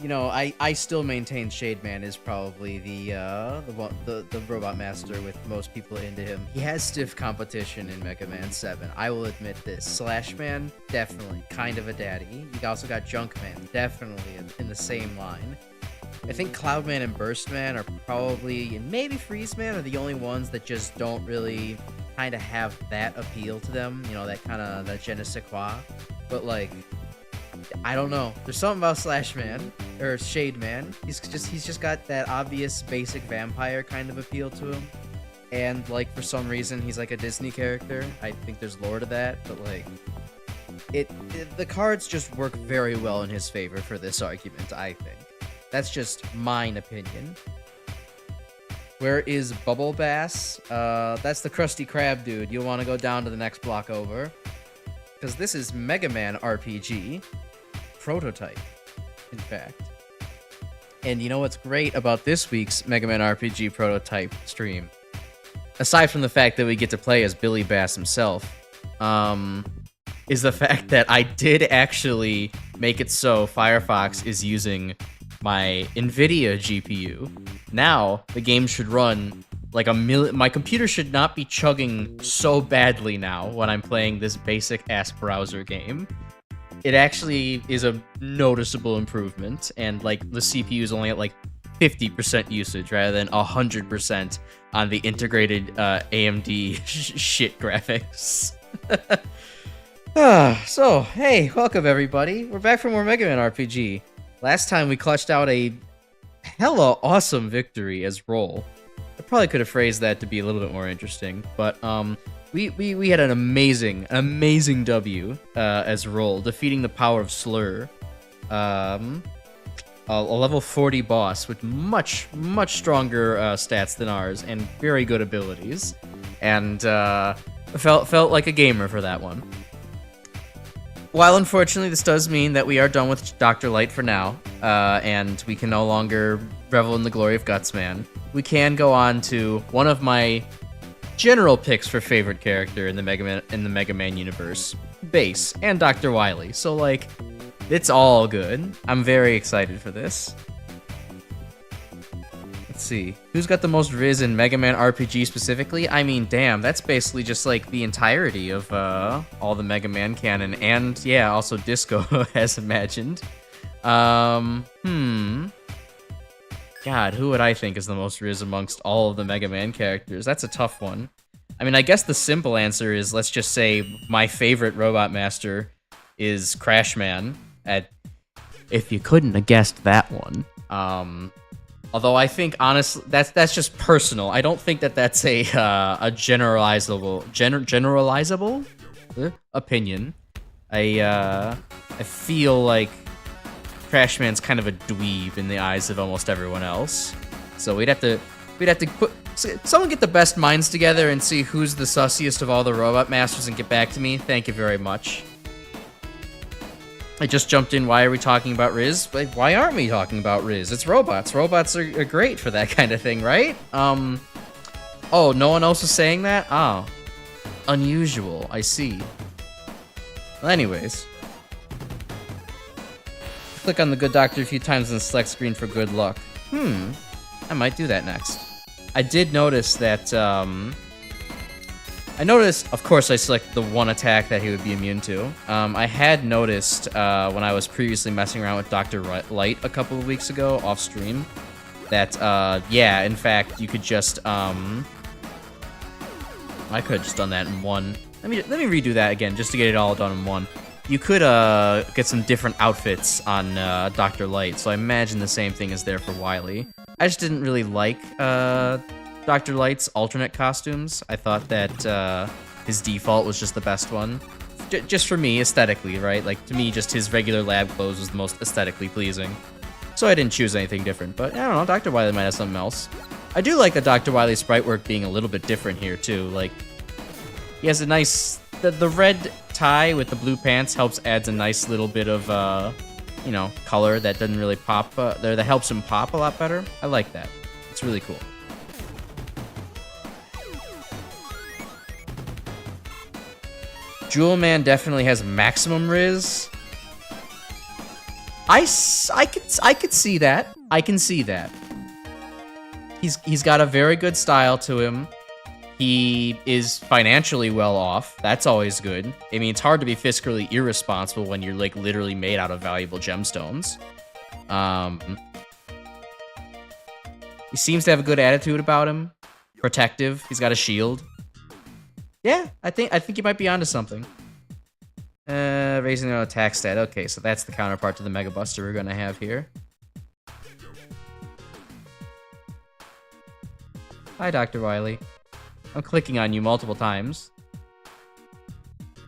you know, I still maintain Shade Man is probably the robot master with most people into him. He has stiff competition in Mega Man 7. I will admit this. Slash Man, definitely kind of a daddy. You also got Junk Man, definitely in the same line. I think Cloud Man and Burst Man are probably, and maybe Freeze Man are the only ones that just don't really kind of have that appeal to them. You know, that kind of that je ne sais quoi. But like, I don't know. There's something about Slash Man or Shade Man. He's just got that obvious basic vampire kind of appeal to him. And like for some reason he's like a Disney character. I think there's lore to that, but like the cards just work very well in his favor for this argument, I think. That's just mine opinion. Where is Bubble Bass? That's the Krusty Krab dude. You'll want to go down to the next block over. Because this is Mega Man RPG. Prototype, in fact. And you know what's great about this week's Mega Man RPG Prototype stream? Aside from the fact that we get to play as Billy Bass himself, is the fact that I did actually make it so Firefox is using my NVIDIA GPU. Now, the game should run like my computer should not be chugging so badly now when I'm playing this basic-ass browser game. It actually is a noticeable improvement, and like the CPU is only at like 50% usage rather than 100% on the integrated AMD shit graphics. So, hey, welcome everybody. We're back for more Mega Man RPG. Last time we clutched out a hella awesome victory as Roll. I probably could have phrased that to be a little bit more interesting, but we had an amazing W as Roll, defeating the power of Slur, a level 40 boss with much stronger stats than ours and very good abilities, and felt like a gamer for that one. While unfortunately this does mean that we are done with Dr. Light for now, and we can no longer revel in the glory of Gutsman, we can go on to one of my general picks for favorite character in the Mega Man universe, Bass and Dr. Wily. So like, it's all good. I'm very excited for this. Let's see. Who's got the most Riz in Mega Man RPG specifically? I mean, damn, that's basically just like the entirety of all the Mega Man canon, and yeah, also Disco as imagined. God, who would I think is the most Riz amongst all of the Mega Man characters? That's a tough one. I mean, I guess the simple answer is, let's just say my favorite Robot Master is Crash Man. If you couldn't have guessed that one. Although I think, honestly, that's just personal. I don't think that that's a generalizable opinion. I feel like Crash Man's kind of a dweeb in the eyes of almost everyone else. So we'd have to put someone get the best minds together and see who's the sussiest of all the Robot Masters and get back to me. Thank you very much. I just jumped in. Why are we talking about Riz? Why aren't we talking about Riz? It's robots. Robots are great for that kind of thing, right? Oh, no one else is saying that? Oh. Unusual. I see. Well, anyways. Click on the good doctor a few times in the select screen for good luck. I might do that next. I did notice that, of course, I selected the one attack that he would be immune to. I had noticed when I was previously messing around with Dr. Light a couple of weeks ago off stream that, yeah, in fact, you could just, I could have just done that in one. Let me redo that again just to get it all done in one. You could get some different outfits on Dr. Light, so I imagine the same thing is there for Wily. I just didn't really like Dr. Light's alternate costumes. I thought that his default was just the best one. Just for me, aesthetically, right? Like, to me, just his regular lab clothes was the most aesthetically pleasing. So I didn't choose anything different, but I don't know, Dr. Wily might have something else. I do like the Dr. Wily sprite work being a little bit different here, too. Like, he has a nice... The red tie with the blue pants adds a nice little bit of, you know, color that doesn't really pop, that helps him pop a lot better. I like that. It's really cool. Jewel Man definitely has maximum Riz. I could see that. I can see that. He's got a very good style to him. He is financially well off. That's always good. I mean, it's hard to be fiscally irresponsible when you're like literally made out of valuable gemstones. He seems to have a good attitude about him. Protective. He's got a shield. Yeah, I think you might be onto something. Raising the attack stat. Okay, so that's the counterpart to the Mega Buster we're gonna have here. Hi, Dr. Wily. I'm clicking on you multiple times.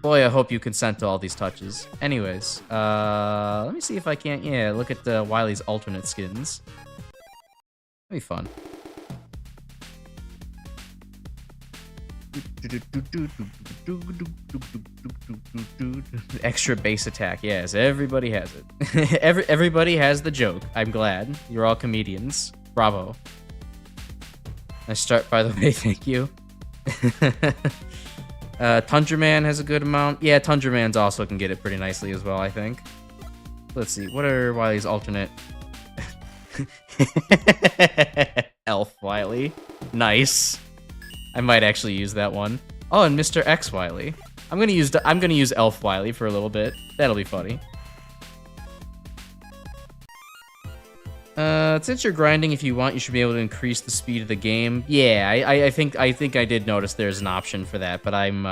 Boy, I hope you consent to all these touches. Anyways, let me see if I can't... Yeah, look at Wily's alternate skins. That'd be fun. Extra base attack. Yes, everybody has it. Everybody has the joke. I'm glad. You're all comedians. Bravo. Nice start, by the way. Thank you. Tundra Man has a good amount. Yeah, Tundra Man's also can get it pretty nicely as well, I think. Let's see. What are Wily's alternate? Elf Wily. Nice. I might actually use that one. Oh, and Mr. X Wily. I'm gonna use Elf Wily for a little bit. That'll be funny. Since you're grinding, if you want, you should be able to increase the speed of the game. Yeah, I think I did notice there's an option for that, but I don't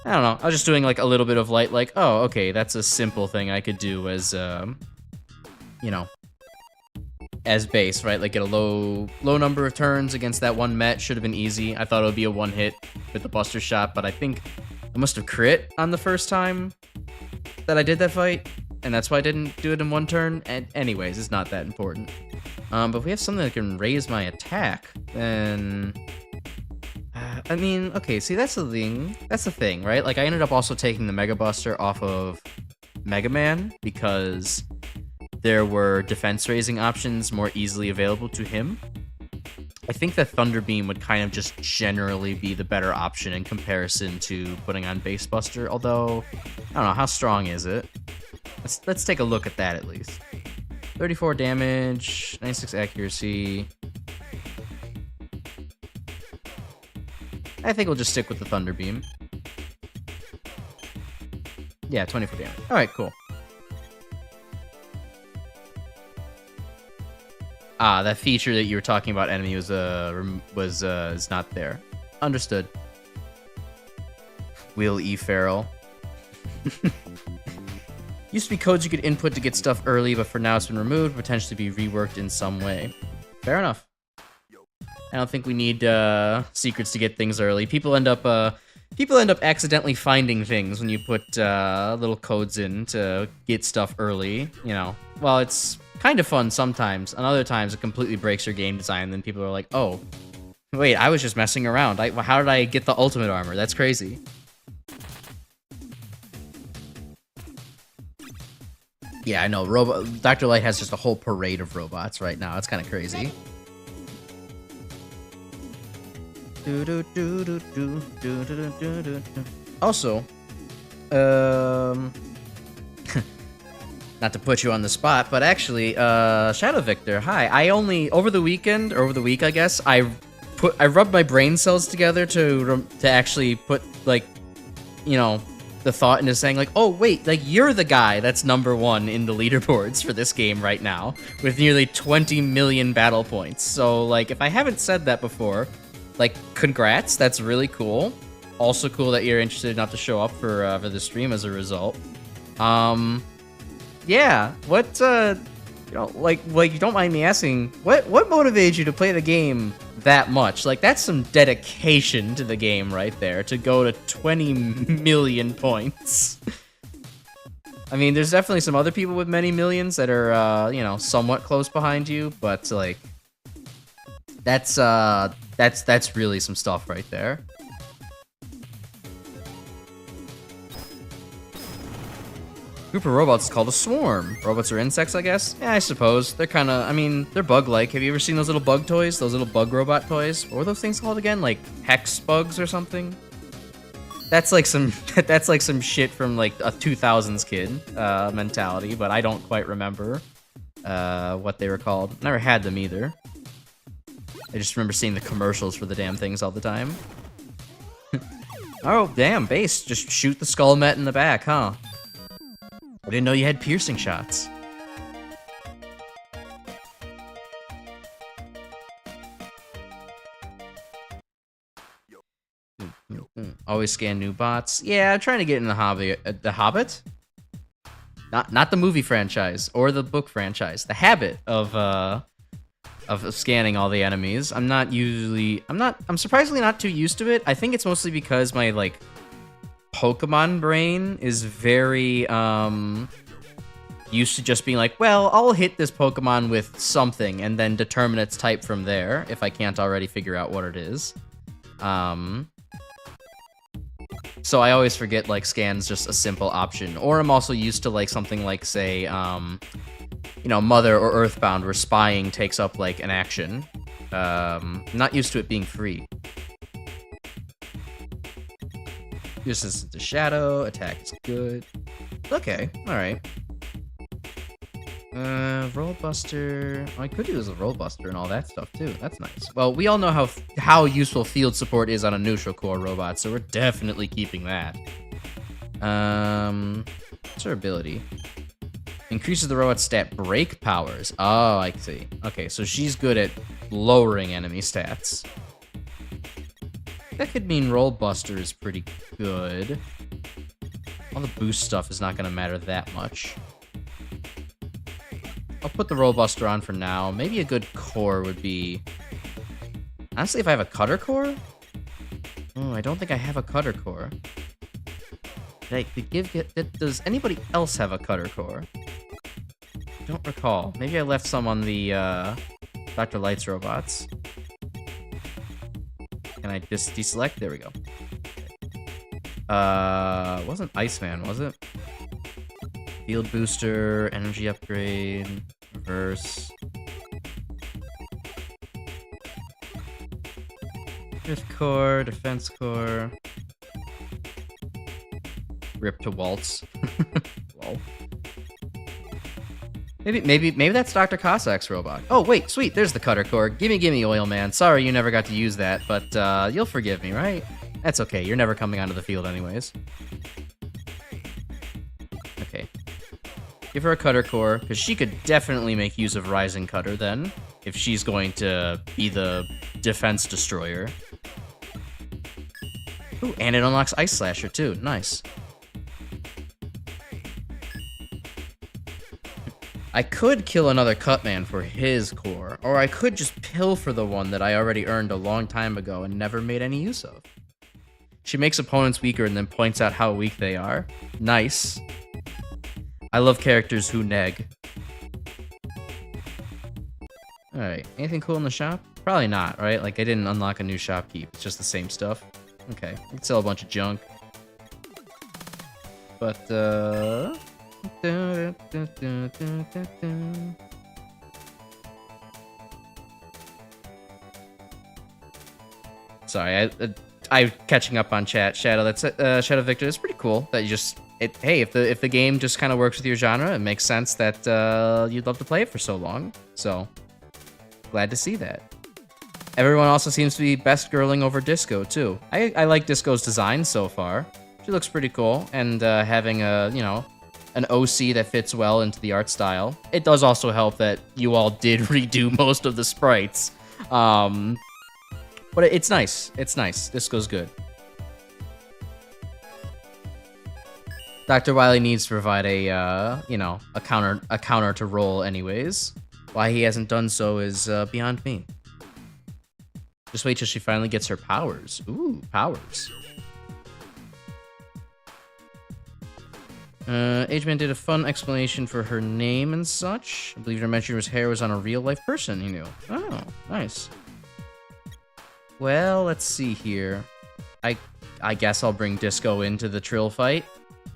know. I was just doing like a little bit of light, like, oh, okay, that's a simple thing I could do as, you know, as base, right? Like get a low number of turns against that one Met. Should have been easy. I thought it would be a one hit with the Buster Shot, but I think I must have crit on the first time that I did that fight. And that's why I didn't do it in one turn. And anyways, it's not that important. But if we have something that can raise my attack, then... I mean, okay, see, that's the thing. That's the thing, right? Like, I ended up also taking the Mega Buster off of Mega Man because there were defense-raising options more easily available to him. I think that Thunder Beam would kind of just generally be the better option in comparison to putting on Base Buster, although, I don't know, how strong is it? Let's take a look at that at least. 34 damage, 96 accuracy. I think we'll just stick with the Thunder Beam. Yeah, 24 damage. All right, cool. Ah, that feature that you were talking about, enemy, is not there. Understood. Will E. Farrell. Used to be codes you could input to get stuff early, but for now it's been removed, potentially be reworked in some way. Fair enough. I don't think we need secrets to get things early. People end up accidentally finding things when you put little codes in to get stuff early. You know, well, it's kind of fun sometimes. And other times it completely breaks your game design. And then people are like, "Oh, wait, I was just messing around. How did I get the ultimate armor? That's crazy." Yeah, I know. Dr. Light has just a whole parade of robots right now. It's kind of crazy. Also, not to put you on the spot, but actually, Shadow Victor, hi. Over the week, I guess, I rubbed my brain cells together to actually put, like, you know, the thought into saying, like, oh, wait, like, you're the guy that's #1 in the leaderboards for this game right now, with nearly 20 million battle points. So, like, if I haven't said that before, like, congrats, that's really cool. Also cool that you're interested enough to show up for the stream as a result. Yeah, what, you know, like, you don't mind me asking, what motivated you to play the game that much? Like, that's some dedication to the game right there, to go to 20 million points. I mean, there's definitely some other people with many millions that are, you know, somewhat close behind you, but, like, that's really some stuff right there. Group of robots is called a swarm. Robots are insects, I guess? Yeah, I suppose. They're kind of, I mean, they're bug-like. Have you ever seen those little bug toys? Those little bug robot toys? What were those things called again? Like hex bugs or something? That's like some that's like some shit from like a 2000s kid mentality, but I don't quite remember what they were called. Never had them either. I just remember seeing the commercials for the damn things all the time. Oh, damn, base. Just shoot the skull met in the back, huh? I didn't know you had piercing shots. Always scan new bots. Yeah, I'm trying to get in the hobby. The Hobbit? Not the movie franchise or the book franchise. The habit of scanning all the enemies. I'm surprisingly not too used to it. I think it's mostly because my like Pokemon brain is very used to just being like, well, I'll hit this Pokemon with something and then determine its type from there if I can't already figure out what it is. So I always forget like scan's just a simple option. Or I'm also used to like something like say you know, Mother or Earthbound, where spying takes up, like, an action. Not used to it being free. Resistance to Shadow, attack is good. Okay, alright. Roll Buster. Oh, I could use a Roll Buster and all that stuff, too. That's nice. Well, we all know how useful field support is on a neutral core robot, so we're definitely keeping that. What's her ability? Increases the robot's stat break powers. Oh, I see. Okay, so she's good at lowering enemy stats. That could mean Roll Buster is pretty good. All the boost stuff is not going to matter that much. I'll put the Roll Buster on for now. Maybe a good core would be... Honestly, if I have a cutter core? Oh, I don't think I have a cutter core. Does anybody else have a cutter core? I don't recall. Maybe I left some on the Dr. Light's robots. Can I just deselect? There we go. Wasn't Iceman, was it? Field booster, energy upgrade, reverse. Drift core, defense core. Rip to waltz. Lol. Maybe that's Dr. Cossack's robot. Oh, wait, sweet, there's the cutter core. Gimme, Oil Man. Sorry you never got to use that, but you'll forgive me, right? That's okay, you're never coming onto the field anyways. Okay. Give her a cutter core, because she could definitely make use of Rising Cutter then, if she's going to be the defense destroyer. Ooh, and it unlocks Ice Slasher too, nice. I could kill another Cutman for his core, or I could just pilfer the one that I already earned a long time ago and never made any use of. She makes opponents weaker and then points out how weak they are. Nice. I love characters who neg. Alright, anything cool in the shop? Probably not, right? Like, I didn't unlock a new shopkeep. It's just the same stuff. Okay, I can sell a bunch of junk. But, sorry, I'm catching up on chat. Shadow, that's Shadow Victor. It's pretty cool that you just hey, if the game just kind of works with your genre, it makes sense that you'd love to play it for so long. So glad to see that. Everyone also seems to be best girling over Disco too. I like Disco's design so far. She looks pretty cool, and having a an OC that fits well into the art style. It does also help that you all did redo most of the sprites. But it's nice. It's nice. Disco's good. Dr. Wily needs to provide a, a counter to roll anyways. Why he hasn't done so is beyond me. Just wait till she finally gets her powers. Ooh, powers. Ageman did a fun explanation for her name and such. I believe her mentioned hair was on a real-life person he knew. Oh, nice. Well, let's see here. I guess I'll bring Disco into the Trill fight.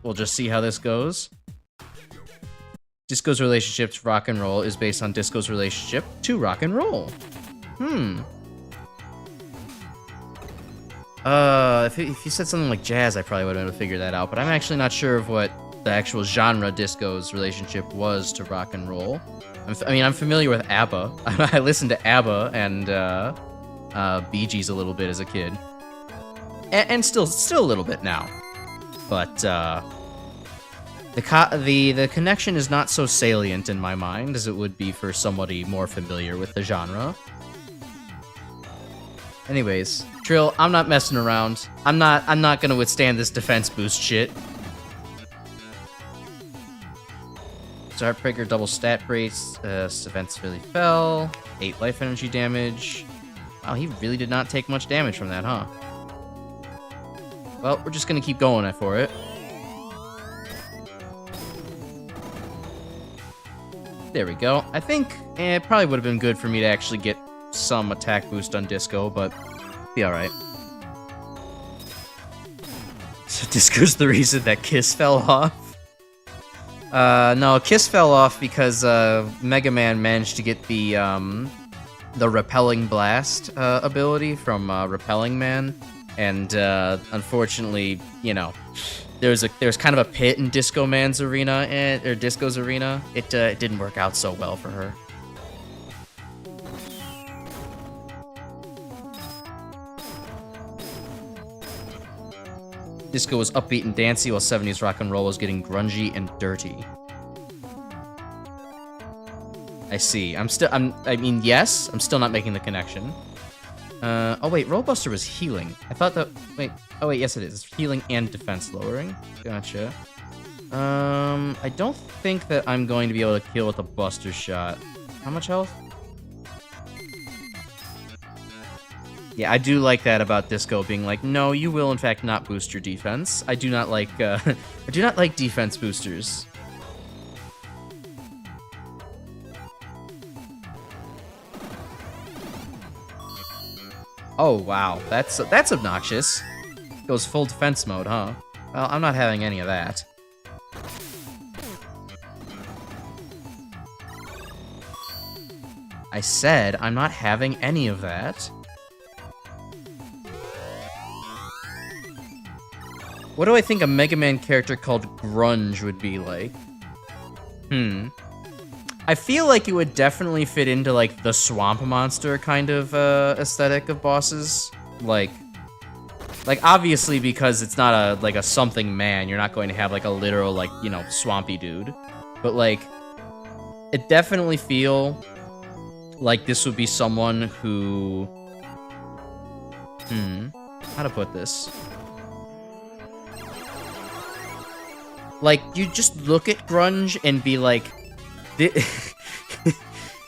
We'll just see how this goes. Disco's relationship to rock and roll is based on Disco's relationship to rock and roll. If you said something like jazz, I probably would have been able to figure that out, but I'm actually not sure of what the actual genre disco's relationship was to rock and roll. I'm familiar with ABBA. I listened to ABBA and Bee Gees a little bit as a kid, and still a little bit now. But the connection is not so salient in my mind as it would be for somebody more familiar with the genre. Anyways, Trill, I'm not messing around. I'm not gonna withstand this defense boost shit. So Heartbreaker double stat brace. Events really fell. 8 life energy damage. Wow, he really did not take much damage from that, huh? Well, we're just gonna keep going for it. There we go. I think it probably would have been good for me to actually get some attack boost on Disco, but be alright. So Disco's the reason that Kiss fell off? No, Kiss fell off because Mega Man managed to get the repelling blast ability from Repelling Man, and unfortunately, you know, there's kind of a pit in Disco Man's arena, or Disco's arena. It didn't work out so well for her. Disco was upbeat and dancey, while 70s rock and roll was getting grungy and dirty. I see. I mean, yes, I'm still not making the connection. Oh wait, Rollbuster was healing. I thought that, wait, oh wait, yes it is. It's healing and defense lowering. Gotcha. I don't think that I'm going to be able to kill with a Buster Shot. How much health? Yeah, I do like that about Disco being like, no, you will in fact not boost your defense. I do not like, I do not like defense boosters. Oh wow, that's obnoxious. Goes full defense mode, huh? Well, I'm not having any of that. I said I'm not having any of that. What do I think a Mega Man character called Grunge would be like? I feel like it would definitely fit into, like, the Swamp Monster kind of, aesthetic of bosses. Like, obviously, because it's not a something man, you're not going to have, like, a literal, like, you know, swampy dude. But, like, it definitely feel like this would be someone who... how to put this? Like, you just look at Grunge and be like...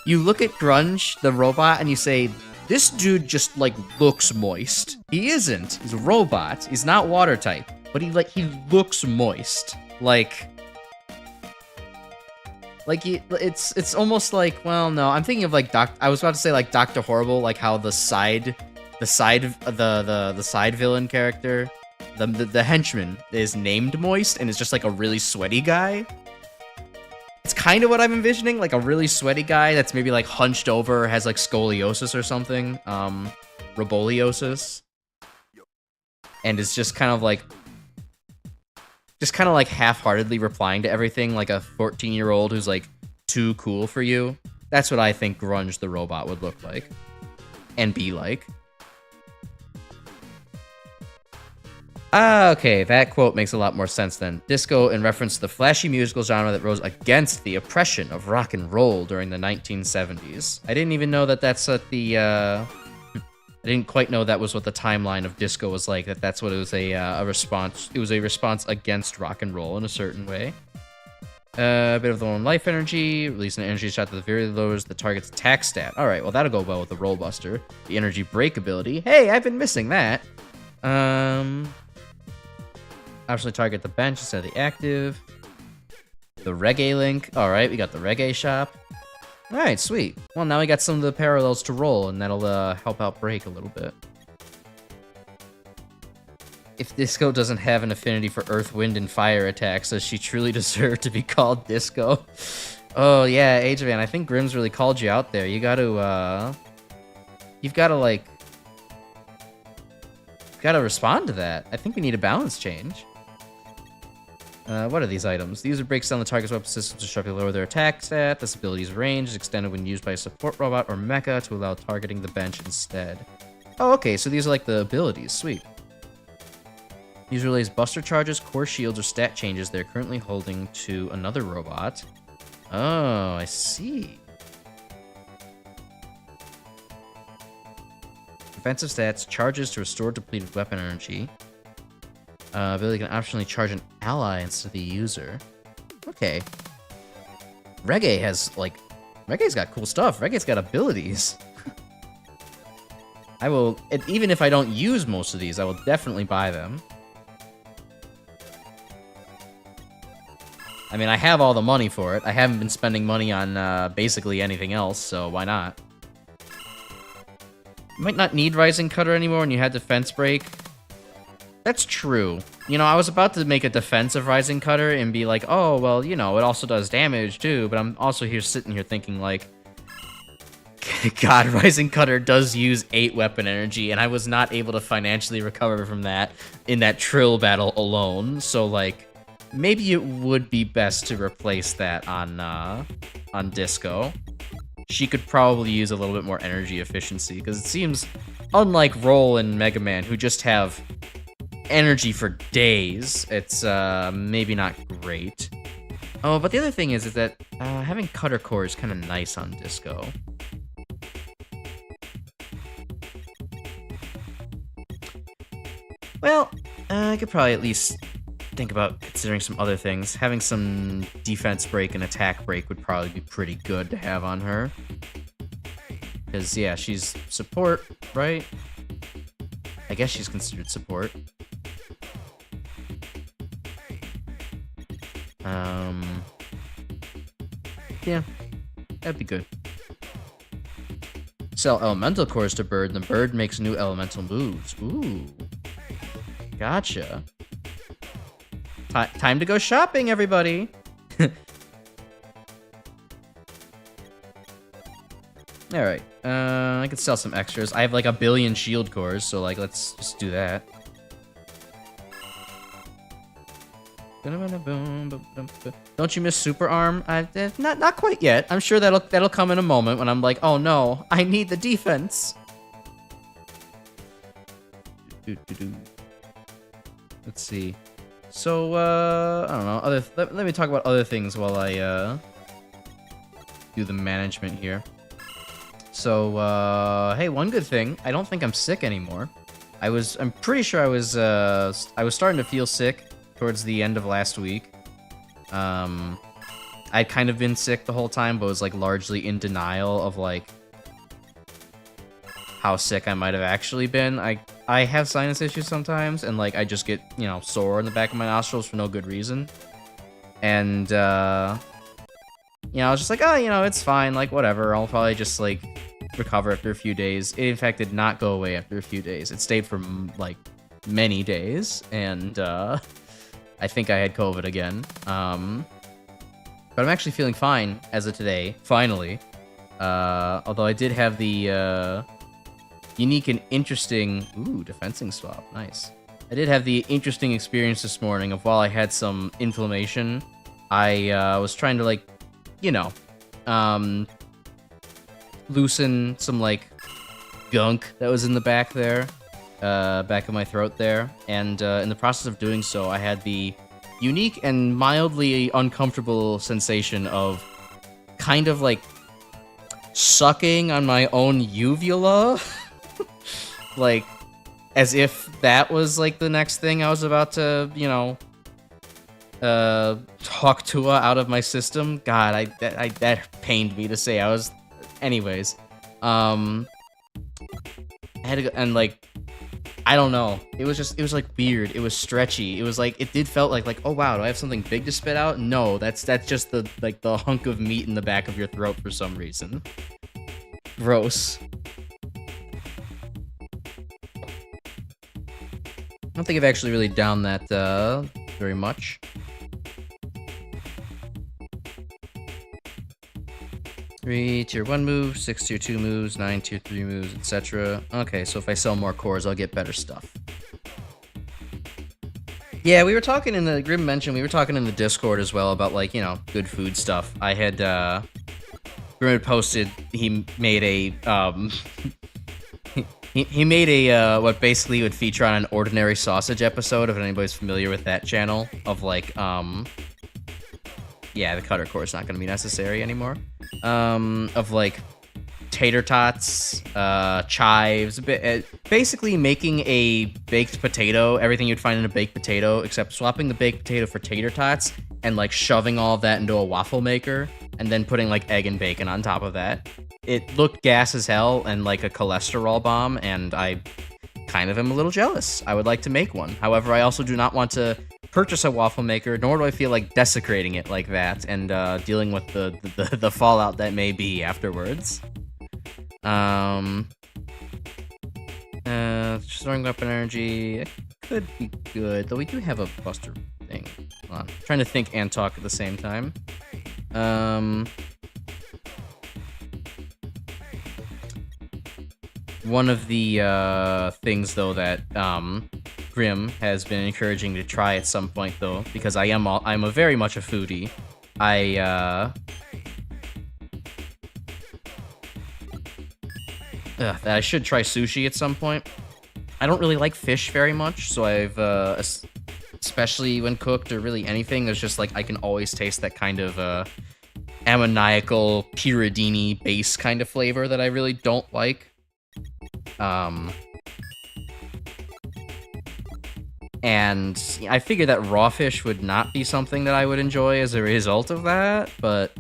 You look at Grunge, the robot, and you say, this dude just, like, looks moist. He isn't. He's a robot. He's not water type. But he looks moist. It's almost like, well, no, I'm thinking of, like, I was about to say, like, Dr. Horrible, like, how the side villain character, the henchman, is named Moist, and is just, like, a really sweaty guy. It's kind of what I'm envisioning, like a really sweaty guy that's maybe like hunched over, has like scoliosis or something, roboliosis, and is just kind of like half-heartedly replying to everything like a 14-year-old who's like too cool for you. That's what I think Grunge the robot would look like and be like. Okay, that quote makes a lot more sense then. Disco in reference to the flashy musical genre that rose against the oppression of rock and roll during the 1970s. I didn't even know that that's what the, I didn't quite know that was what the timeline of Disco was like, that's what it was a response. It was a response against rock and roll in a certain way. A bit of the one life energy, release an energy shot that severely lowers the target's attack stat. Alright, well that'll go well with the Rollbuster. The energy break ability. Hey, I've been missing that. Optionally target the bench instead of the active. The reggae link. Alright, we got the reggae shop. Alright, sweet. Well, now we got some of the parallels to roll, and that'll help out break a little bit. If Disco doesn't have an affinity for earth, wind, and fire attacks, does she truly deserve to be called Disco? Oh, yeah, Agevan, I think Grimm's really called you out there. You gotta, you've gotta, like... gotta respond to that. I think we need a balance change. What are these items? The user breaks down the target's weapon systems to sharply lower their attack stat. This ability's range is extended when used by a support robot or mecha to allow targeting the bench instead. Oh, okay, so these are like the abilities. Sweet. User relays buster charges, core shields, or stat changes they're currently holding to another robot. Oh, I see. Defensive stats, charges to restore depleted weapon energy. Ability can optionally charge an ally instead of the user. Okay. Reggae has, like... Reggae's got cool stuff. Reggae's got abilities. I will... Even if I don't use most of these, I will definitely buy them. I mean, I have all the money for it. I haven't been spending money on basically anything else, so why not? You might not need Rising Cutter anymore when you had Defense Break. That's true. You know, I was about to make a defensive Rising Cutter and be like, oh, well, you know, it also does damage too, but I'm also sitting here thinking like, God, Rising Cutter does use 8 weapon energy, and I was not able to financially recover from that in that Trill battle alone, so like, maybe it would be best to replace that on Disco. She could probably use a little bit more energy efficiency, because it seems, unlike Roll and Mega Man, who just have energy for days, it's maybe not great. Oh, but the other thing is that having Cutter Core is kind of nice on Disco. Well, I could probably at least think about considering some other things. Having some defense break and attack break would probably be pretty good to have on her. Because, yeah, she's support, right? I guess she's considered support. Yeah, that'd be good. Sell elemental cores to Bird, and the Bird makes new elemental moves. Ooh. Gotcha. Time to go shopping, everybody! Alright, I could sell some extras. I have like 1 billion shield cores, so like, let's just do that. Don't you miss Super Arm? Not quite yet. I'm sure that'll come in a moment when I'm like, oh no, I need the defense. Let's see. So, I don't know. Let me talk about other things while I do the management here. So, hey, one good thing. I don't think I'm sick anymore. I'm pretty sure I was starting to feel sick towards the end of last week. I'd kind of been sick the whole time, but was like largely in denial of like how sick I might have actually been. I have sinus issues sometimes, and like I just get, you know, sore in the back of my nostrils for no good reason. And you know, I was just like, oh, you know, it's fine, like whatever. I'll probably just like recover after a few days. It in fact did not go away after a few days. It stayed for like many days, and I think I had COVID again. But I'm actually feeling fine as of today, finally. Although I did have the unique and interesting... Ooh, defensing swap. Nice. I did have the interesting experience this morning of while I had some inflammation, I was trying to, like, you know, loosen some, like, gunk that was in the back there. Back of my throat there, and in the process of doing so, I had the unique and mildly uncomfortable sensation of kind of like sucking on my own uvula, like as if that was like the next thing I was about to, you know, talk Tua out of my system. God, that pained me to say. Anyways, I had to go, and like, I don't know. It was like weird. It was stretchy. It was like, it did felt like, oh wow, do I have something big to spit out? No, that's just the hunk of meat in the back of your throat for some reason. Gross. I don't think I've actually really downed that very much. 3 tier 1 moves, 6 tier 2 moves, 9 tier 3 moves, etc. Okay, so if I sell more cores, I'll get better stuff. Yeah, we were talking in the Grim mentioned we were talking in the Discord as well about like, you know, good food stuff. I had Grim had posted he made a he made a what basically would feature on an Ordinary Sausage episode, if anybody's familiar with that channel, of like yeah, the cutter core is not going to be necessary anymore. Of like tater tots, chives, basically making a baked potato, everything you'd find in a baked potato, except swapping the baked potato for tater tots and like shoving all of that into a waffle maker and then putting like egg and bacon on top of that. It looked gas as hell and like a cholesterol bomb, and I kind of am a little jealous. I would like to make one. However, I also do not want to purchase a waffle maker, nor do I feel like desecrating it like that and dealing with the fallout that may be afterwards. Storing weapon energy could be good, though we do have a buster thing. Hold on. I'm trying to think and talk at the same time. One of the things though that Grim has been encouraging to try at some point though, because I'm a very much a foodie. That I should try sushi at some point. I don't really like fish very much, so I've especially when cooked or really anything, there's just like I can always taste that kind of ammoniacal pyridini base kind of flavor that I really don't like. And I figured that raw fish would not be something that I would enjoy as a result of that, but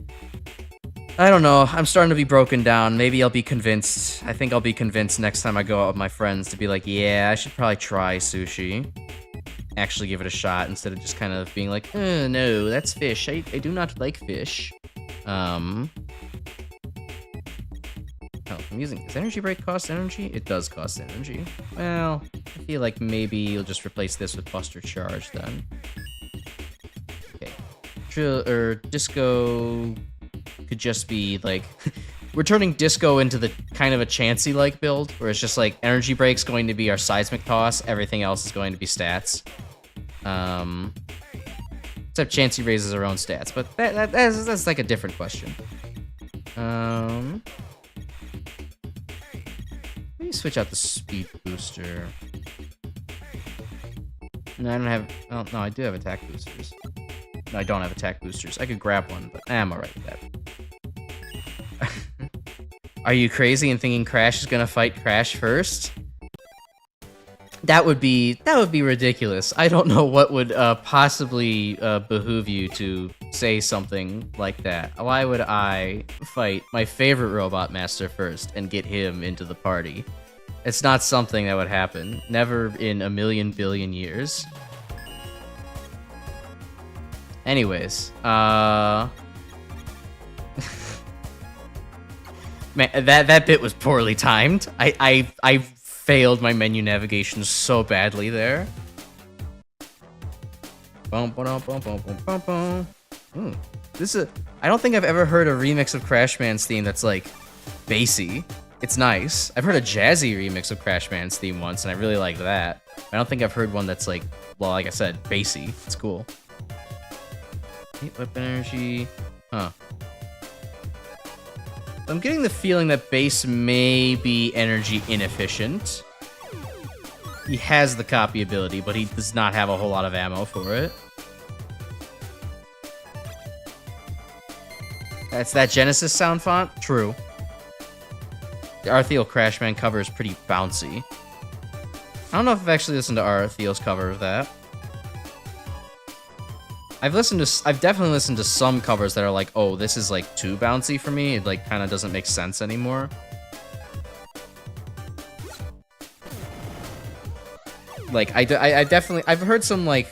I don't know. I'm starting to be broken down. Maybe I'll be convinced. I think I'll be convinced next time I go out with my friends to be like, yeah, I should probably try sushi. Actually give it a shot instead of just kind of being like, no, that's fish. I do not like fish. Oh, I'm using... Does energy break cost energy? It does cost energy. Well, I feel like maybe you'll just replace this with Buster Charge then. Okay. Disco could just be like... We're turning Disco into the kind of a Chansey-like build, where it's just like energy break's going to be our seismic toss, everything else is going to be stats. Except Chansey raises her own stats, but that's like a different question. Let me switch out the speed booster. No, I don't have... Oh, no, I do have attack boosters. No, I don't have attack boosters. I could grab one, but I'm alright with that. Are you crazy and thinking Crash is gonna fight Crash first? That would be ridiculous. I don't know what would possibly behoove you to say something like that. Why would I fight my favorite Robot Master first and get him into the party? It's not something that would happen. Never in a million billion years. Anyways, man, that bit was poorly timed. I failed my menu navigation so badly there. This is... I don't think I've ever heard a remix of Crashman's theme that's like bassy. It's nice. I've heard a jazzy remix of Crashman's theme once, and I really liked that. I don't think I've heard one that's like, well, like I said, bassy. It's cool. Weapon energy. Huh. I'm getting the feeling that Base may be energy inefficient. He has the copy ability, but he does not have a whole lot of ammo for it. That's that Genesis sound font? True. The Arthiel Crashman cover is pretty bouncy. I don't know if I've actually listened to Arthiel's cover of that. I've definitely listened to some covers that are like, oh, this is like too bouncy for me. It like kind of doesn't make sense anymore. Like I've heard some like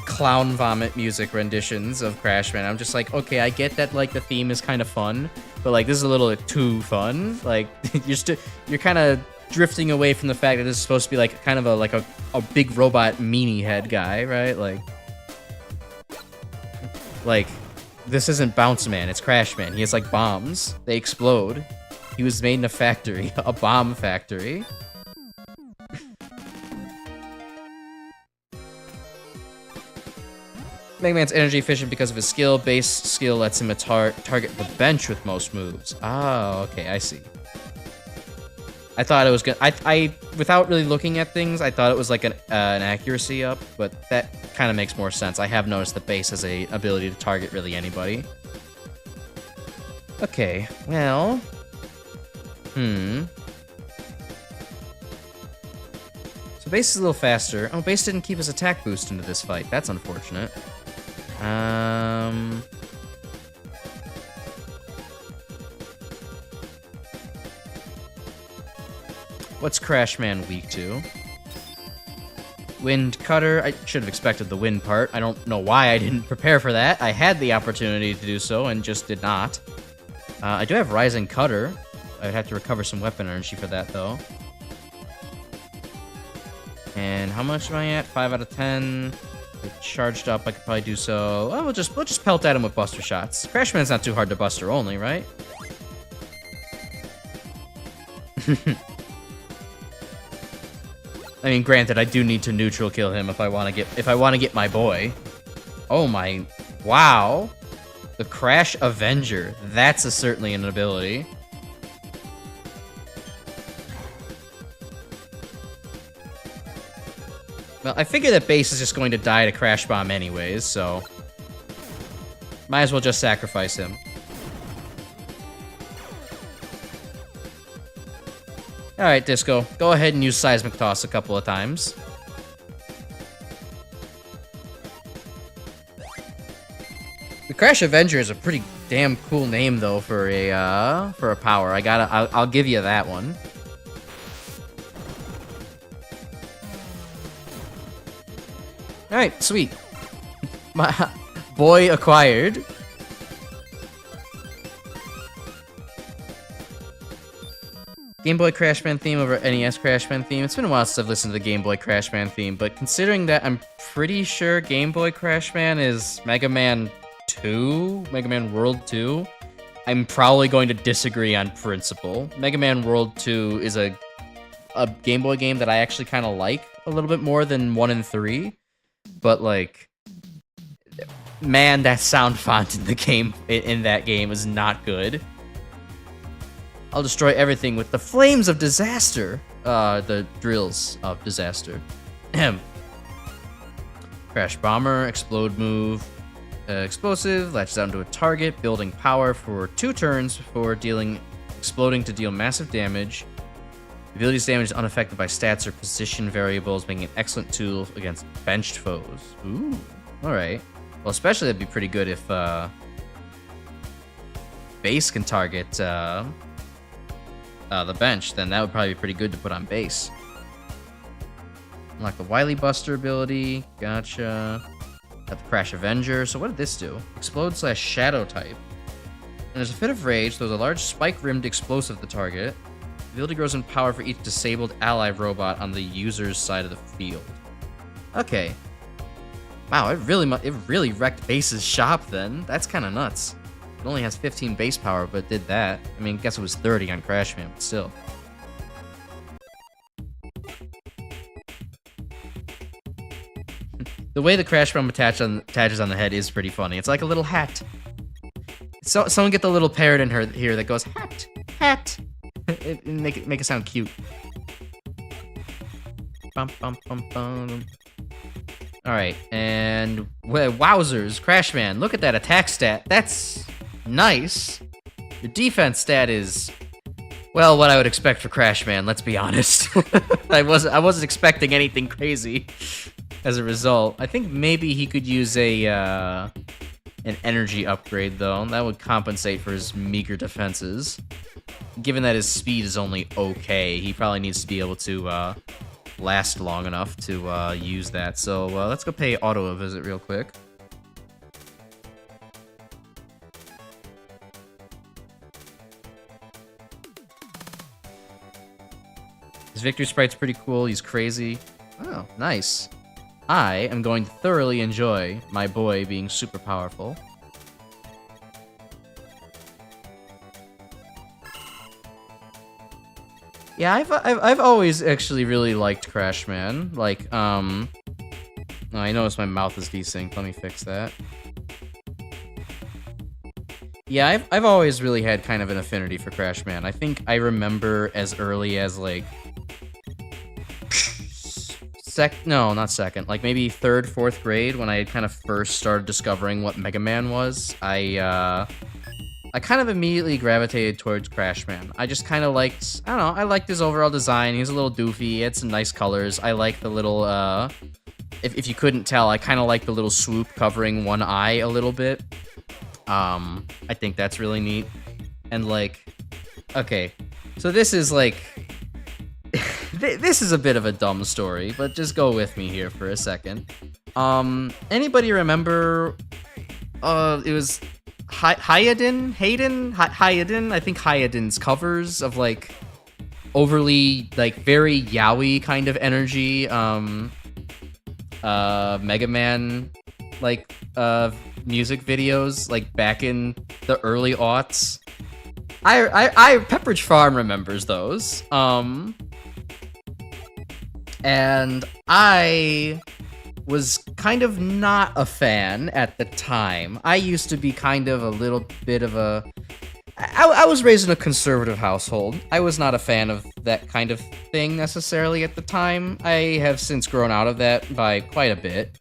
clown vomit music renditions of Crashman. I'm just like, okay, I get that like the theme is kind of fun, but like this is a little too fun. Like you're kind of drifting away from the fact that this is supposed to be like kind of a big robot meanie head guy, right? Like, this isn't Bounce Man, it's Crash Man. He has, like, bombs. They explode. He was made in a factory. A bomb factory. Mega Man's energy efficient because of his skill. Base skill lets him target the bench with most moves. Oh, okay, I see. I thought it was good. I without really looking at things, I thought it was like an accuracy up, but that kind of makes more sense. I have noticed that base has a ability to target really anybody. Okay, well, so base is a little faster. Oh, base didn't keep his attack boost into this fight. That's unfortunate. What's Crash Man weak to? Wind Cutter. I should have expected the wind part. I don't know why I didn't prepare for that. I had the opportunity to do so and just did not. I do have Rising Cutter. I'd have to recover some weapon energy for that, though. And how much am I at? 5 out of 10. If charged up, I could probably do so. Oh, we'll just pelt at him with Buster Shots. Crash Man's not too hard to buster only, right? I mean, granted, I do need to neutral kill him if I want to get my boy. Oh my, wow. The Crash Avenger. That's certainly an ability. Well, I figure that base is just going to die to Crash Bomb anyways, so might as well just sacrifice him. Alright, Disco. Go ahead and use Seismic Toss a couple of times. The Crash Avenger is a pretty damn cool name, though, for a power. I'll give you that one. Alright, sweet. My boy acquired. Game Boy Crash Band theme over NES Crash Band theme. It's been a while since I've listened to the Game Boy Crash Band theme, but considering that I'm pretty sure Game Boy Crash Band is Mega Man 2, Mega Man World 2, I'm probably going to disagree on principle. Mega Man World 2 is a Game Boy game that I actually kind of like a little bit more than 1 and 3, but like, man, that sound font in the game, in that game is not good. I'll destroy everything with the flames of disaster. The drills of disaster. Crash Bomber, explode move, explosive, latches onto a target, building power for 2 turns before exploding to deal massive damage. The ability's damage is unaffected by stats or position variables, making an excellent tool against benched foes. Ooh, alright. Well, especially that'd be pretty good if base can target the bench, then that would probably be pretty good to put on base. Unlock the Wily Buster ability. Gotcha. Got the Crash Avenger. So what did this do? Explode / shadow type. And there's a fit of rage. There's a large spike-rimmed explosive at the target. The ability grows in power for each disabled ally robot on the user's side of the field. Okay. Wow, it really wrecked base's shop then. That's kind of nuts. It only has 15 base power, but it did that. I mean, I guess it was 30 on Crash Man, but still. The way the Crash Bomb attaches on the head is pretty funny. It's like a little hat. So someone get the little parrot in here that goes hat, hat. Make it sound cute. Bum bum bum bum. All right, and wowzers, Crash Man! Look at that attack stat. That's nice. Your defense stat is, well, what I would expect for Crash Man. Let's be honest. I wasn't expecting anything crazy. As a result, I think maybe he could use an energy upgrade though. That would compensate for his meager defenses. Given that his speed is only okay, he probably needs to be able to last long enough to use that. So let's go pay Auto a visit real quick. His victory sprite's pretty cool. He's crazy. Oh, nice. I am going to thoroughly enjoy my boy being super powerful. Yeah, I've always actually really liked Crash Man. Like, Oh, I noticed my mouth is desynced. Let me fix that. Yeah, I've always really had kind of an affinity for Crash Man. I think I remember as early as like no, not second, like maybe third, fourth grade when I had kind of first started discovering what Mega Man was. I kind of immediately gravitated towards Crash Man. I just kind of liked, I don't know, I liked his overall design. He was a little doofy. He had some nice colors. I like the little, if you couldn't tell, I kind of like the little swoop covering one eye a little bit. I think that's really neat. And like, okay, so this is like, this is a bit of a dumb story, but just go with me here for a second. Anybody remember, it was Hayden? I think Hayden's covers of like overly, like very yaoi kind of energy, Mega Man, like, music videos, like back in the early aughts. I Pepperidge Farm remembers those. And I was kind of not a fan at the time. I used to be kind of a little bit of a... I was raised in a conservative household. I was not a fan of that kind of thing necessarily at the time. I have since grown out of that by quite a bit.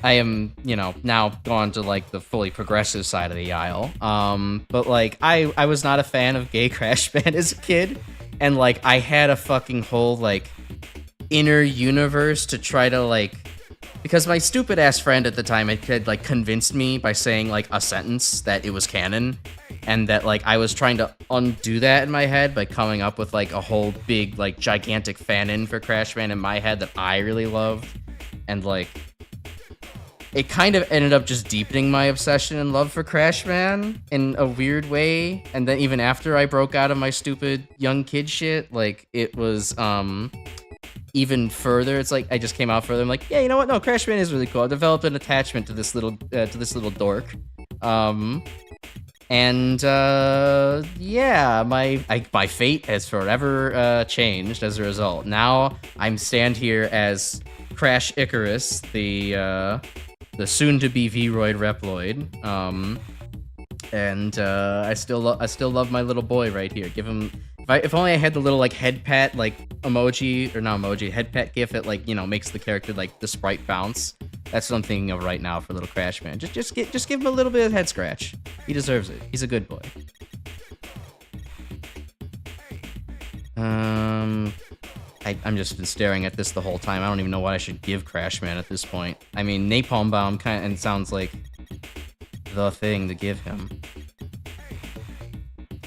I am, you know, now gone to like the fully progressive side of the aisle. But like, I was not a fan of gay Crash Band as a kid. And like, I had a fucking whole like inner universe to try to like, because my stupid ass friend at the time had like convinced me by saying like a sentence that it was canon, and that like I was trying to undo that in my head by coming up with like a whole big like gigantic fan-in for Crash Band in my head that I really loved. And like, it kind of ended up just deepening my obsession and love for Crash Man in a weird way. And then even after I broke out of my stupid young kid shit, like, it was even further. It's like I just came out further. I'm like, yeah, you know what? No, Crash Man is really cool. I developed an attachment to this little dork. Yeah, my fate has forever changed as a result. Now I'm stand here as Crash Icarus, the soon-to-be V-Roid Reploid, and I still love my little boy right here. Give him, if only I had the little like head pat like emoji, or not emoji, head pat gif that like, you know, makes the character like the sprite bounce. That's what I'm thinking of right now for little Crash Man. Just give him a little bit of head scratch. He deserves it. He's a good boy. I'm just been staring at this the whole time. I don't even know what I should give Crash Man at this point. I mean, Napalm Bomb kind of and sounds like the thing to give him.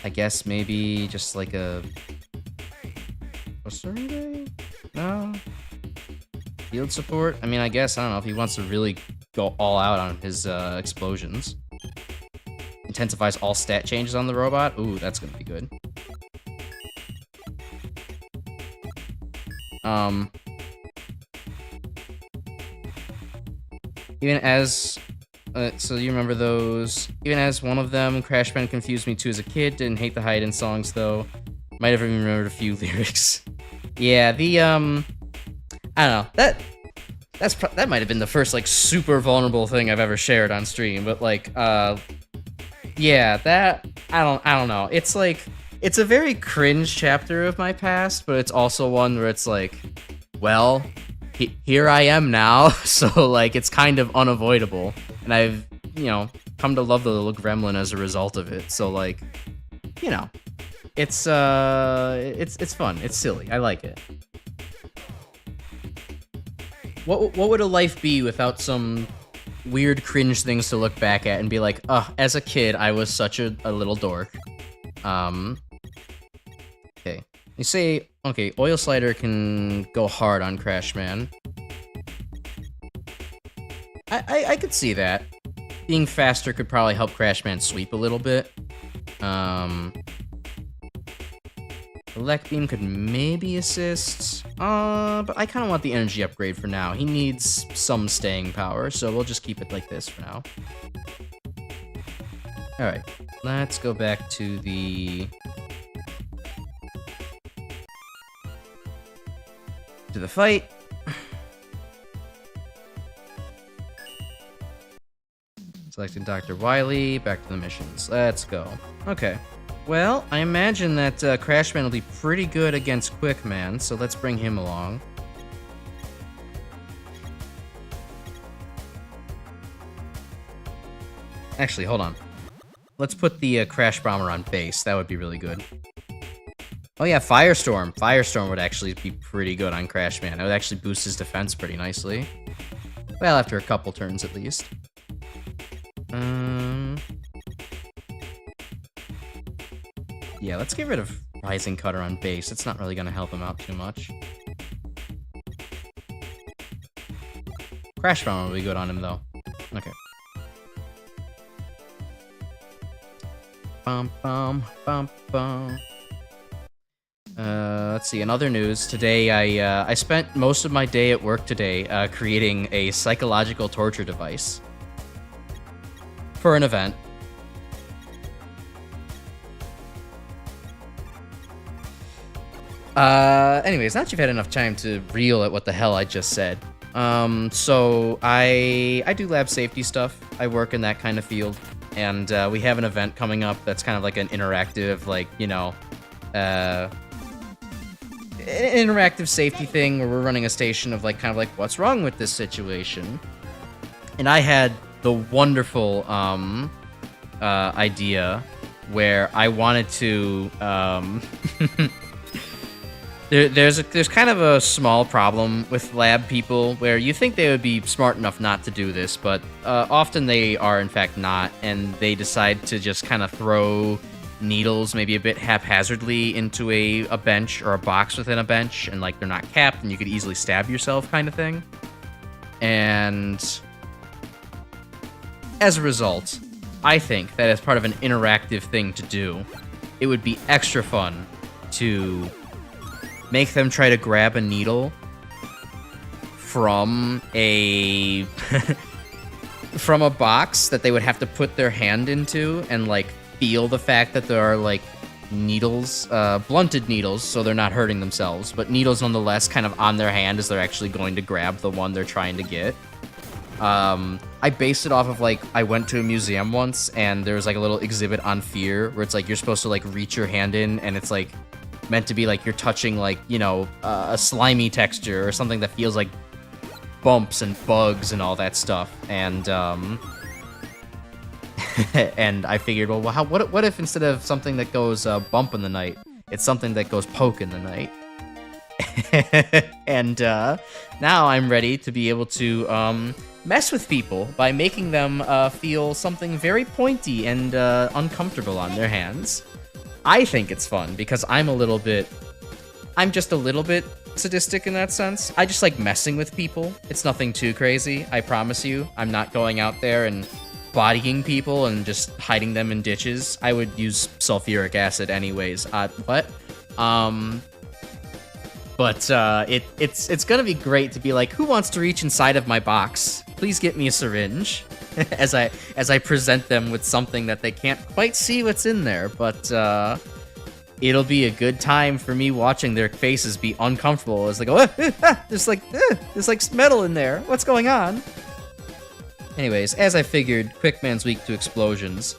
I guess maybe just like a survey? No? Field support? I mean, I guess, I don't know, if he wants to really go all out on his explosions. Intensifies all stat changes on the robot? Ooh, that's gonna be good. Even as, so you remember those, even as one of them, Crash Band confused me too as a kid, didn't hate the hide-in songs though, might have even remembered a few lyrics. Yeah, the, I don't know, that might have been the first, like, super vulnerable thing I've ever shared on stream, but, like, yeah, that, I don't know, it's like, it's a very cringe chapter of my past, but it's also one where it's like, well, here I am now, so, like, it's kind of unavoidable, and I've, you know, come to love the little gremlin as a result of it, so, like, you know, it's fun, it's silly, I like it. What would a life be without some weird cringe things to look back at and be like, as a kid, I was such a little dork. Okay. You say, okay, Oil Slider can go hard on Crash Man. I could see that. Being faster could probably help Crash Man sweep a little bit. Elect Beam could maybe assist, but I kind of want the energy upgrade for now. He needs some staying power, so we'll just keep it like this for now. Alright, let's go back to the fight. Collecting Dr. Wily. Back to the missions. Let's go. Okay. Well, I imagine that Crashman will be pretty good against Quickman, so let's bring him along. Actually, hold on. Let's put the Crash Bomber on base. That would be really good. Oh yeah, Firestorm. Firestorm would actually be pretty good on Crashman. It would actually boost his defense pretty nicely. Well, after a couple turns at least. Yeah, let's get rid of Rising Cutter on base. It's not really going to help him out too much. Crash Bomber will be good on him, though. Okay. Bum, bum, bum, bum. Let's see, in other news, today I spent most of my day at work today creating a psychological torture device for an event. Anyways, now that you've had enough time to reel at what the hell I just said. So I do lab safety stuff. I work in that kind of field, and we have an event coming up that's kind of like an interactive, like, you know, an interactive safety thing where we're running a station of like kind of like what's wrong with this situation. And I had the wonderful idea where I wanted to there's kind of a small problem with lab people where you think they would be smart enough not to do this, but often they are in fact not, and they decide to just kind of throw needles maybe a bit haphazardly into a bench or a box within a bench, and like they're not capped and you could easily stab yourself kind of thing. And as a result, I think that as part of an interactive thing to do, it would be extra fun to make them try to grab a needle from a from a box that they would have to put their hand into and like feel the fact that there are like needles, blunted needles, so they're not hurting themselves, but needles nonetheless kind of on their hand as they're actually going to grab the one they're trying to get. I based it off of like, I went to a museum once and there was like a little exhibit on fear where it's like you're supposed to like reach your hand in and it's like meant to be like you're touching like, you know, a slimy texture or something that feels like bumps and bugs and all that stuff. And and I figured, well, what if instead of something that goes bump in the night, it's something that goes poke in the night? And now I'm ready to be able to mess with people by making them feel something very pointy and uncomfortable on their hands. I think it's fun because I'm just a little bit sadistic in that sense. I just like messing with people. It's nothing too crazy, I promise you. I'm not going out there and bodying people and just hiding them in ditches. I would use sulfuric acid anyways. What? But it's gonna be great to be like, who wants to reach inside of my box? Please get me a syringe. as I present them with something that they can't quite see what's in there, but it'll be a good time for me watching their faces be uncomfortable as they go, there's like metal in there. What's going on? Anyways, as I figured, Quickman's weak to explosions.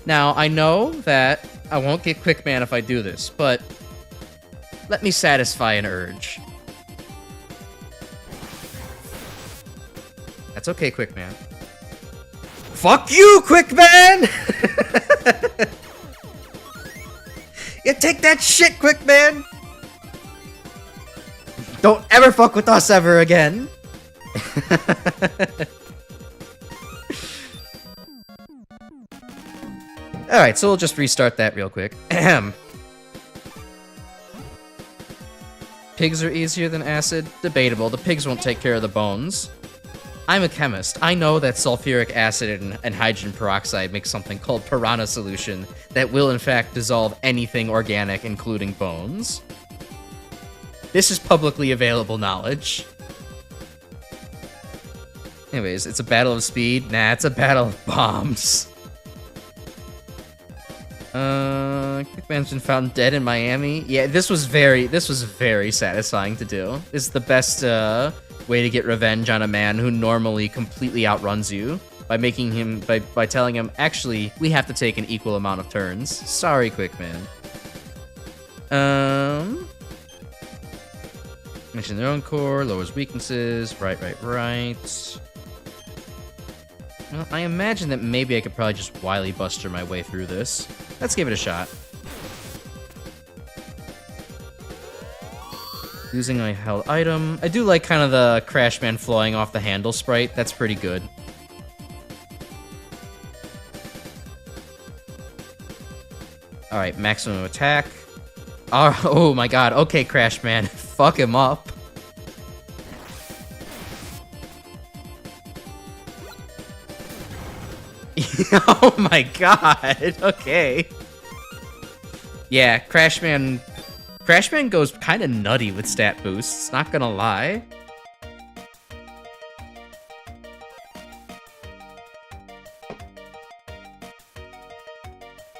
Now, I know that I won't get Quickman if I do this, but let me satisfy an urge. That's okay, Quickman. Fuck you, Quickman! You take that shit, Quickman! Don't ever fuck with us ever again! Alright, so we'll just restart that real quick. Pigs are easier than acid? Debatable. The pigs won't take care of the bones. I'm a chemist. I know that sulfuric acid and hydrogen peroxide make something called piranha solution that will in fact dissolve anything organic, including bones. This is publicly available knowledge. Anyways, it's a battle of speed? Nah, it's a battle of bombs. Quickman's been found dead in Miami. Yeah, this was very satisfying to do. This is the best way to get revenge on a man who normally completely outruns you. by making him by telling him, actually, we have to take an equal amount of turns. Sorry, Quickman. Mention their own core, lowers weaknesses. Right. Well, I imagine that maybe I could probably just Wily Buster my way through this. Let's give it a shot. Using my held item. I do like kind of the Crashman flying off the handle sprite. That's pretty good. Alright, maximum attack. Oh my god. Okay, Crashman. Fuck him up. Oh my god. Okay. Yeah, Crashman goes kind of nutty with stat boosts, not gonna lie.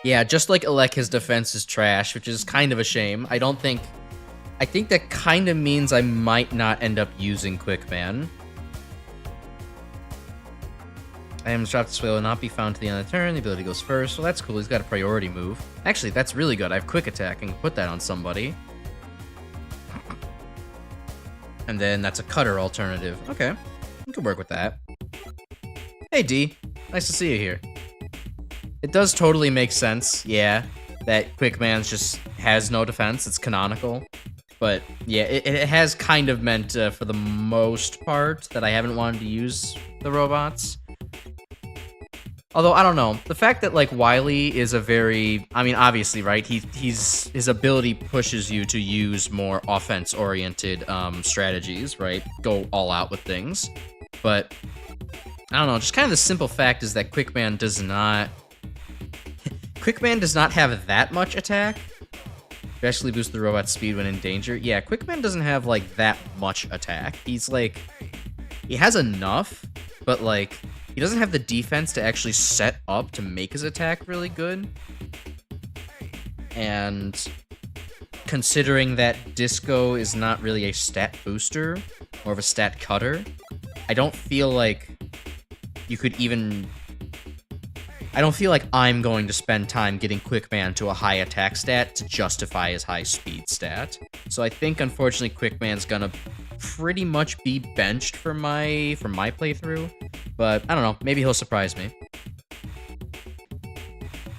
Yeah, just like Elec, his defense is trash, which is kind of a shame. I think that kind of means I might not end up using Quickman. Items dropped this way will not be found to the end of the turn. The ability goes first. Well, that's cool. He's got a priority move. Actually, that's really good. I have quick attack and can put that on somebody. And then that's a cutter alternative. Okay. We could work with that. Hey, D. Nice to see you here. It does totally make sense, yeah, that Quickman just has no defense. It's canonical. But, yeah, it has kind of meant, for the most part, that I haven't wanted to use the robots. Although, I don't know. The fact that, like, Wily is a very... I mean, obviously, right? His ability pushes you to use more offense-oriented strategies, right? Go all out with things. But, I don't know. Just kind of the simple fact is that Quickman does not... Quickman does not have that much attack. Especially boost the robot's speed when in danger. Yeah, Quickman doesn't have, like, that much attack. He's, like... He has enough, but, like... He doesn't have the defense to actually set up to make his attack really good. And considering that Disco is not really a stat booster, more of a stat cutter, I don't feel like you could even... I don't feel like I'm going to spend time getting Quickman to a high attack stat to justify his high speed stat. So I think, unfortunately, Quickman's gonna pretty much be benched for my playthrough. But, I don't know, maybe he'll surprise me.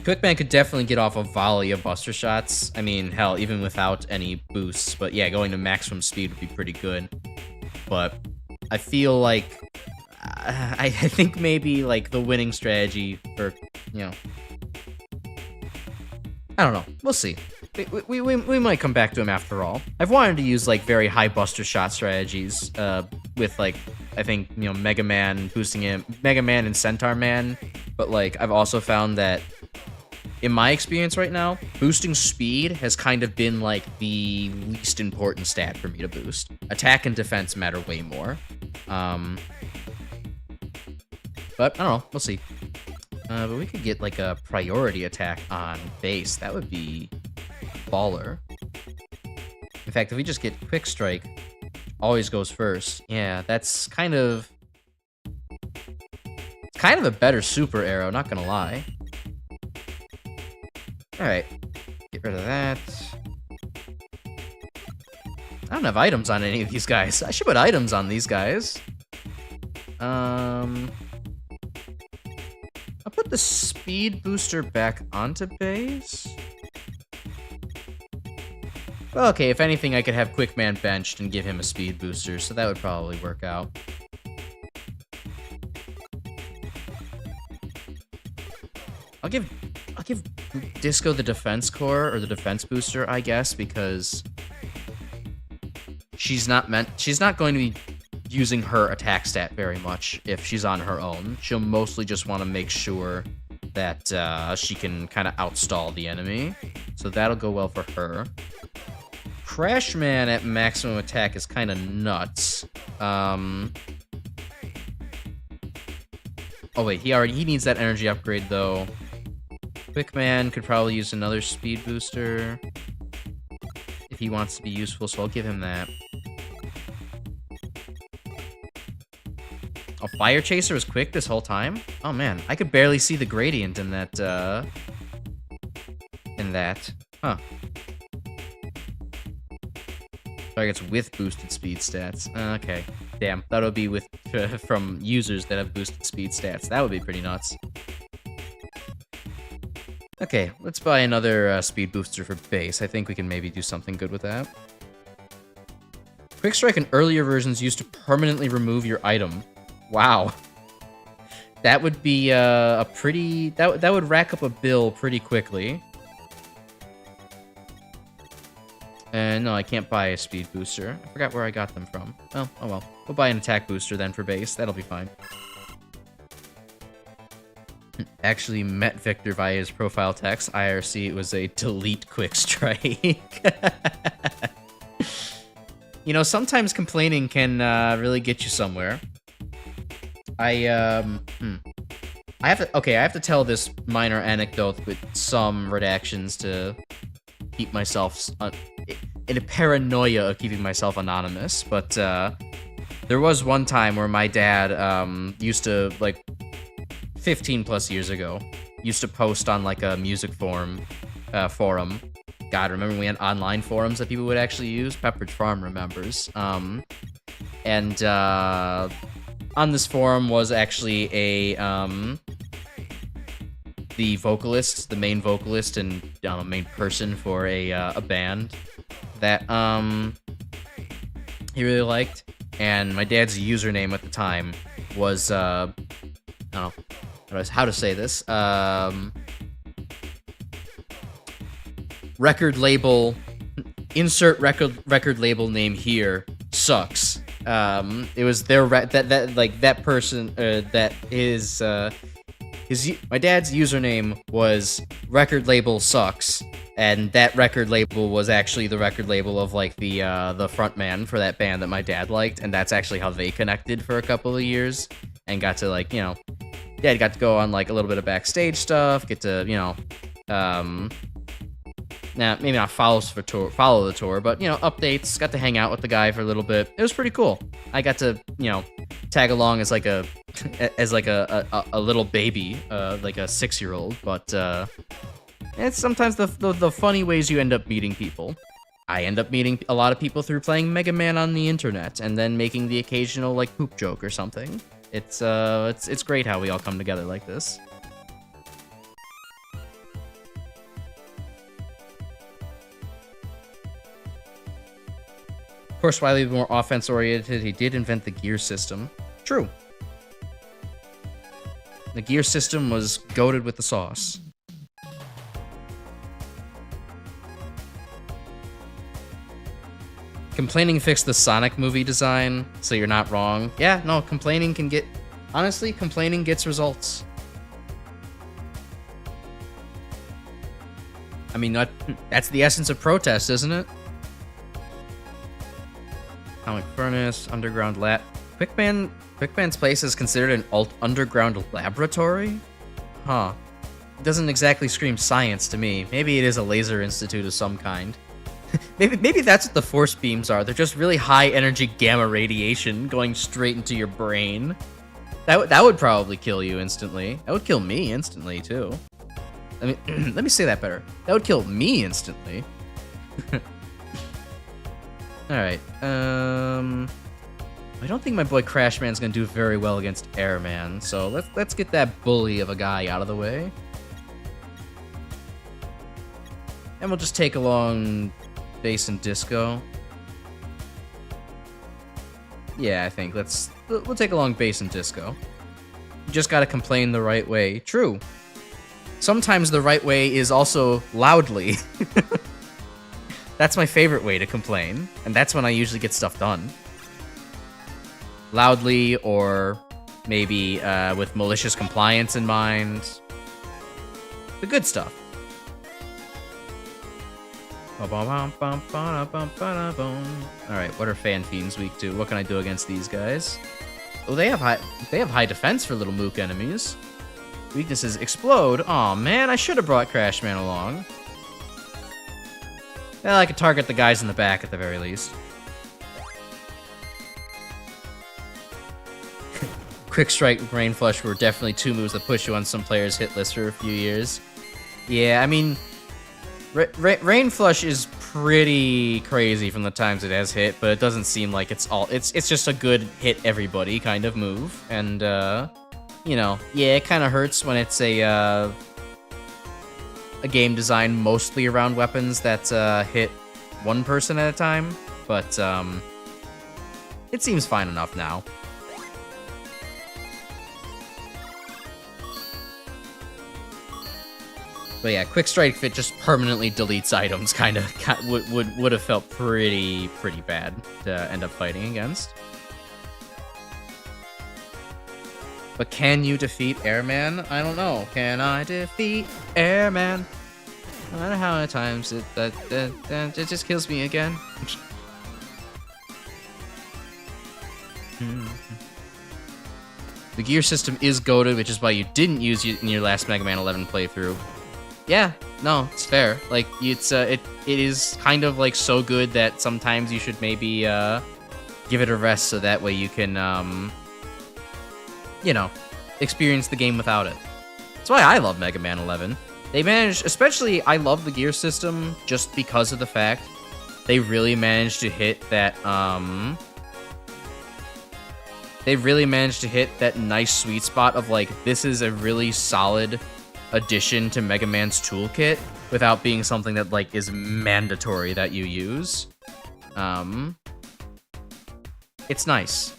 Quickman could definitely get off a volley of Buster Shots. I mean, hell, even without any boosts. But yeah, going to maximum speed would be pretty good. But I feel like... I think maybe, like, the winning strategy for, you know... I don't know. We'll see. We might come back to him after all. I've wanted to use, like, very high Buster Shot strategies, with, like, I think, you know, Mega Man boosting him, Mega Man and Centaur Man, but, like, I've also found that, in my experience right now, boosting speed has kind of been, like, the least important stat for me to boost. Attack and defense matter way more. But, I don't know, we'll see. But we could get, like, a priority attack on base. That would be baller. In fact, if we just get Quick Strike, always goes first. Yeah, that's kind of... It's kind of a better super arrow, not gonna lie. Alright, get rid of that. I don't have items on any of these guys. I should put items on these guys. I'll put the speed booster back onto base. Well, okay, if anything, I could have Quickman benched and give him a speed booster, so that would probably work out. I'll give Disco the defense core, or the defense booster, I guess, because she's not going to be using her attack stat very much if she's on her own. She'll mostly just want to make sure that she can kind of outstall the enemy. So that'll go well for her. Crashman at maximum attack is kind of nuts. Oh wait, he needs that energy upgrade though. Quickman could probably use another speed booster if he wants to be useful, so I'll give him that. I'll Fire Chaser was quick this whole time? Oh man, I could barely see the gradient in that, Huh. Targets with boosted speed stats. Okay. Damn, that'll be with from users that have boosted speed stats. That would be pretty nuts. Okay, let's buy another speed booster for base. I think we can maybe do something good with that. Quick Strike in earlier versions used to permanently remove your item. Wow. That would be a pretty... That would rack up a bill pretty quickly. And no, I can't buy a speed booster. I forgot where I got them from. Oh well. We'll buy an attack booster then for base. That'll be fine. Actually met Victor via his profile text. IRC, it was a delete Quick Strike. You know, sometimes complaining can really get you somewhere. I have to tell this minor anecdote with some redactions to keep myself in a paranoia of keeping myself anonymous, but there was one time where my dad used to, like, 15 plus years ago, used to post on like a music forum. God, remember we had online forums that people would actually use? Pepperidge Farm remembers. And on this forum was actually the vocalist, the main vocalist and main person for a band that he really liked. And my dad's username at the time was I don't know how to say this. Record label, insert record label name here, sucks. It was their that person that is my dad's username was record label sucks, and that record label was actually the record label of like the front man for that band that my dad liked, and that's actually how they connected for a couple of years and got to, like, you know, Dad got to go on like a little bit of backstage stuff, get to, you know, nah, maybe not follow the tour, but, you know, updates, got to hang out with the guy for a little bit. It was pretty cool. I got to, you know, tag along as like a little baby, like a 6-year-old, but it's sometimes the funny ways you end up meeting people. I end up meeting a lot of people through playing Mega Man on the internet and then making the occasional like poop joke or something. It's great how we all come together like this. Of course, Wily was more offense-oriented. He did invent the gear system. True. The gear system was goated with the sauce. Complaining fixed the Sonic movie design, so you're not wrong. Yeah, no, complaining can get... Honestly, complaining gets results. I mean, that's the essence of protest, isn't it? Atomic Furnace, Underground Lab... Quickman's place is considered an underground laboratory? Huh. It doesn't exactly scream science to me. Maybe it is a laser institute of some kind. Maybe that's what the force beams are. They're just really high energy gamma radiation going straight into your brain. That would probably kill you instantly. That would kill me instantly too. I mean, let me say that better. That would kill me instantly. All right. I don't think my boy Crashman's gonna do very well against Airman. So let's get that bully of a guy out of the way. And we'll just take along Bass and Disco. Yeah, I think we'll take along Bass and Disco. You just gotta complain the right way. True. Sometimes the right way is also loudly. That's my favorite way to complain, and that's when I usually get stuff done. Loudly, or maybe with malicious compliance in mind. The good stuff. Alright, what are Fan Fiends weak to? What can I do against these guys? Oh, they have high defense for little mook enemies. Weaknesses: explode. Aw, man, I should have brought Crashman along. Well, I could target the guys in the back at the very least. Quick Strike, Rain Flush were definitely two moves that push you on some players' hit list for a few years. Yeah, I mean, Rain Flush is pretty crazy from the times it has hit, but it doesn't seem like it's just a good hit everybody kind of move. And you know, yeah, it kind of hurts when it's a game designed mostly around weapons that hit one person at a time, but it seems fine enough now. But yeah, Quick Strike, if it just permanently deletes items, kind of would have felt pretty bad to end up fighting against. But can you defeat Airman? I don't know. Can I defeat Airman? No matter how many times it just kills me again. The gear system is goated, which is why you didn't use it in your last Mega Man 11 playthrough. Yeah, no, it's fair. Like, it is kind of like so good that sometimes you should maybe give it a rest so that way you can you know, experience the game without it. That's why I love Mega Man 11. They managed, especially I love the gear system just because of the fact they really managed to hit that nice sweet spot of like, this is a really solid addition to Mega Man's toolkit without being something that like is mandatory that you use. It's nice.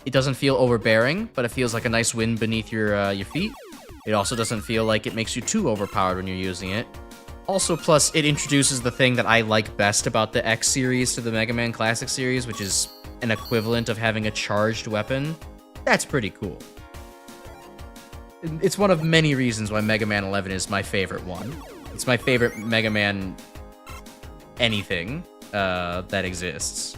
It doesn't feel overbearing, but it feels like a nice wind beneath your feet. It also doesn't feel like it makes you too overpowered when you're using it. Also, plus, it introduces the thing that I like best about the X series to the Mega Man Classic series, which is an equivalent of having a charged weapon. That's pretty cool. It's one of many reasons why Mega Man 11 is my favorite one. It's my favorite Mega Man anything that exists.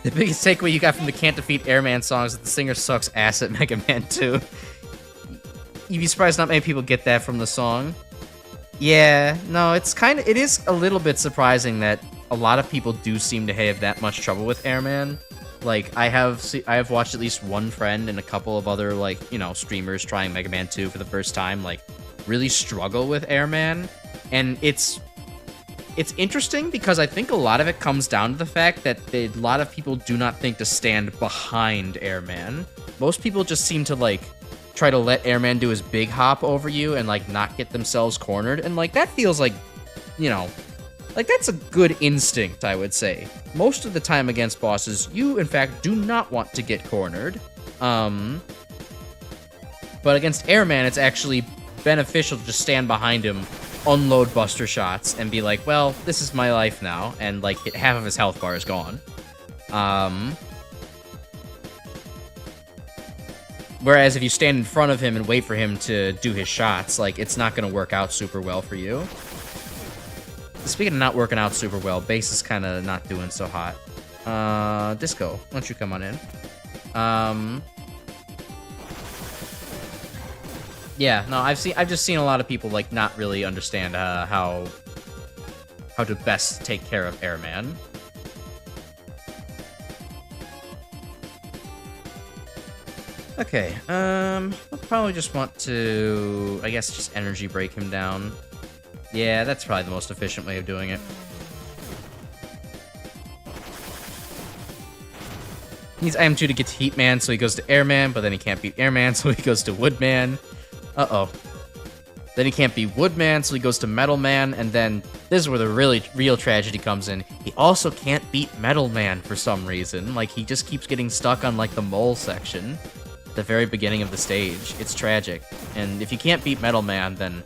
The biggest takeaway you got from the Can't Defeat Airman song is that the singer sucks ass at Mega Man 2. You'd be surprised not many people get that from the song. Yeah, no, it is a little bit surprising that a lot of people do seem to have that much trouble with Airman. Like, I have watched at least one friend and a couple of other, like, you know, streamers trying Mega Man 2 for the first time, like, really struggle with Airman. And it's interesting because I think a lot of it comes down to the fact that a lot of people do not think to stand behind Airman. Most people just seem to, like, try to let Airman do his big hop over you and, like, not get themselves cornered. And, like, that feels like, you know, like, that's a good instinct, I would say. Most of the time against bosses, you, in fact, do not want to get cornered. But against Airman, it's actually beneficial to just stand behind him, unload buster shots, and be like, well, this is my life now, and, like, half of his health bar is gone. Whereas if you stand in front of him and wait for him to do his shots, like, it's not going to work out super well for you. Speaking of not working out super well, bass is kind of not doing so hot. Disco, why don't you come on in? Yeah, no, I've just seen a lot of people, like, not really understand how to best take care of Airman. Okay, I'll probably just want to, I guess, just energy break him down. Yeah, that's probably the most efficient way of doing it. He needs item 2 to get to Heatman, so he goes to Airman, but then he can't beat Airman, so he goes to Woodman. Uh-oh. Then he can't beat Woodman, so he goes to Metalman, and then this is where the real tragedy comes in. He also can't beat Metalman for some reason. Like, he just keeps getting stuck on, like, the mole section at the very beginning of the stage. It's tragic. And if you can't beat Metalman, then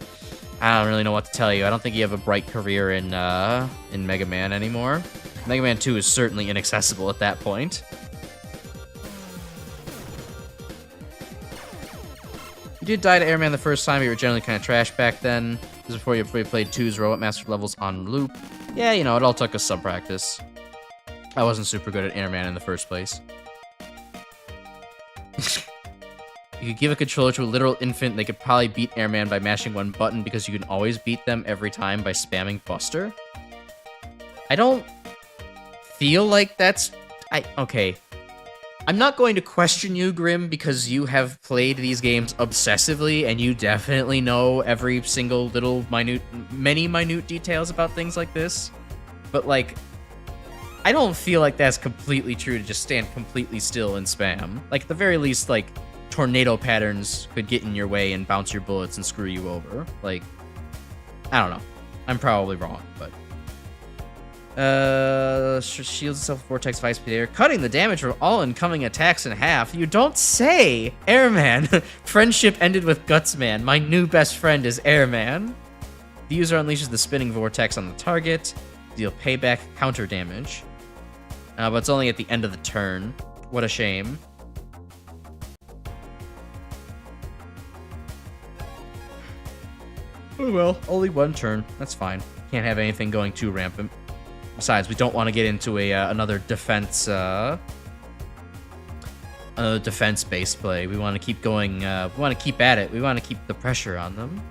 I don't really know what to tell you. I don't think you have a bright career in Mega Man anymore. Mega Man 2 is certainly inaccessible at that point. You did die to Airman the first time, but you were generally kind of trash back then. This is before you played 2's Robot Master levels on loop. Yeah, you know, it all took us some practice. I wasn't super good at Airman in the first place. You could give a controller to a literal infant. They could probably beat Airman by mashing one button because you can always beat them every time by spamming Buster. I don't feel like that's... Okay. I'm not going to question you, Grim, because you have played these games obsessively and you definitely know every single little many minute details about things like this. But, like, I don't feel like that's completely true to just stand completely still and spam. Like, at the very least, like, tornado patterns could get in your way and bounce your bullets and screw you over. Like, I don't know. I'm probably wrong, but... shields itself vortex of high-speed air, cutting the damage from all incoming attacks in half. You don't say! Airman! Friendship ended with Gutsman. My new best friend is Airman. The user unleashes the spinning vortex on the target. Deal payback counter damage. But it's only at the end of the turn. What a shame. Oh well, only one turn. That's fine. Can't have anything going too rampant. Besides, we don't want to get into another defense-based play. We want to keep going. We want to keep at it. We want to keep the pressure on them.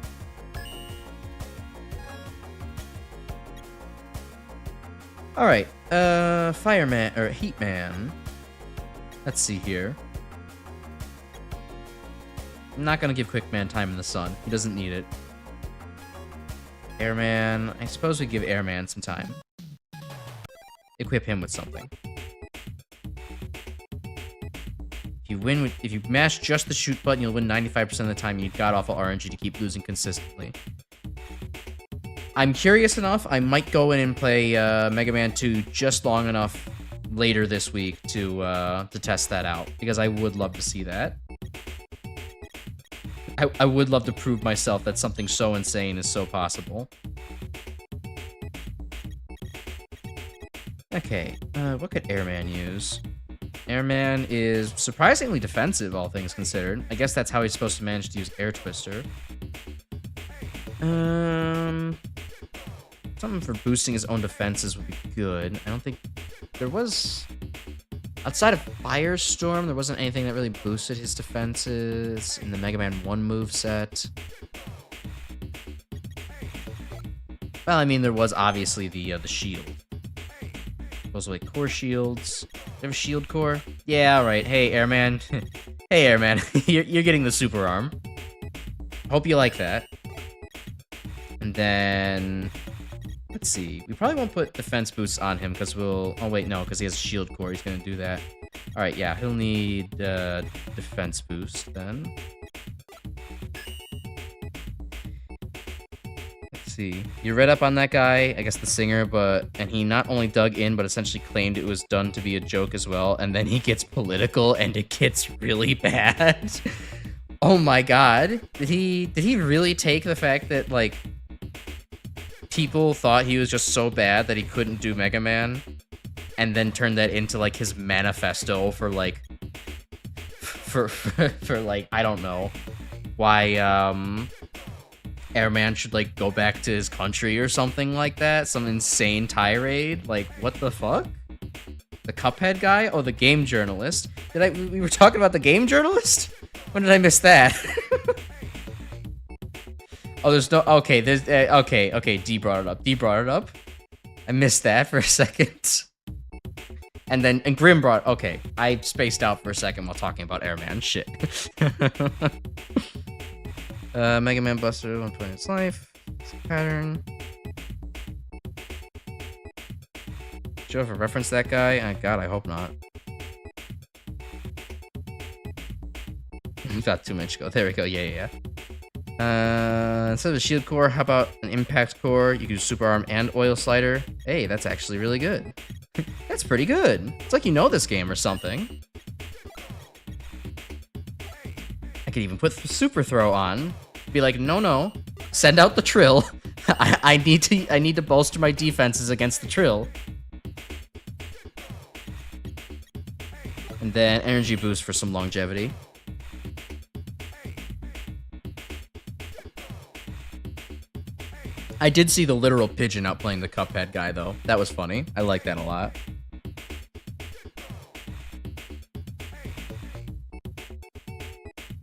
All right, Fireman or Heatman. Let's see here. I'm not gonna give Quickman time in the sun. He doesn't need it. Airman. I suppose we give Airman some time. Equip him with something. If you mash just the shoot button, you'll win 95% of the time. You need god-awful RNG to keep losing consistently. I'm curious enough. I might go in and play Mega Man 2 just long enough later this week to test that out, because I would love to see that. I would love to prove myself that something so insane is so possible. Okay, what could Airman use? Airman is surprisingly defensive, all things considered. I guess that's how he's supposed to manage to use Air Twister. Something for boosting his own defenses would be good. I don't think there was... Outside of Firestorm, there wasn't anything that really boosted his defenses in the Mega Man 1 moveset. Well, I mean, there was obviously the shield. Those are like core shields. Do you have a shield core? Yeah, alright. Hey, Airman. Hey, Airman. you're getting the super arm. Hope you like that. And then... Let's see. We probably won't put defense boosts on him because we'll... Oh, wait, no, because he has a shield core. He's going to do that. Alright, yeah. He'll need defense boost then. Let's see. You read up on that guy, I guess the singer, and he not only dug in, but essentially claimed it was done to be a joke as well, and then he gets political and it gets really bad. Oh my god. Did he really take the fact that, like, people thought he was just so bad that he couldn't do Mega Man, and then turn that into, like, his manifesto for, like, for like, I don't know, why, Airman should, like, go back to his country or something like that? Some insane tirade? Like, what the fuck? The Cuphead guy? Oh, the game journalist. We were talking about the game journalist? When did I miss that? Oh, there's no... Okay, there's... Okay, D brought it up. I missed that for a second. And Grim brought... Okay, I spaced out for a second while talking about Airman. Shit. Mega Man Buster, 1 point its life. Pattern. Did you ever reference that guy? God, I hope not. We've got 2 minutes to go. There we go. Yeah. Instead of a shield core, how about an impact core? You can do super arm and oil slider. Hey, that's actually really good. That's pretty good. It's like you know this game or something. I could even put super throw on. Be like, no. Send out the Trill. I need to bolster my defenses against the Trill. And then energy boost for some longevity. I did see the literal pigeon outplaying the Cuphead guy, though. That was funny. I like that a lot.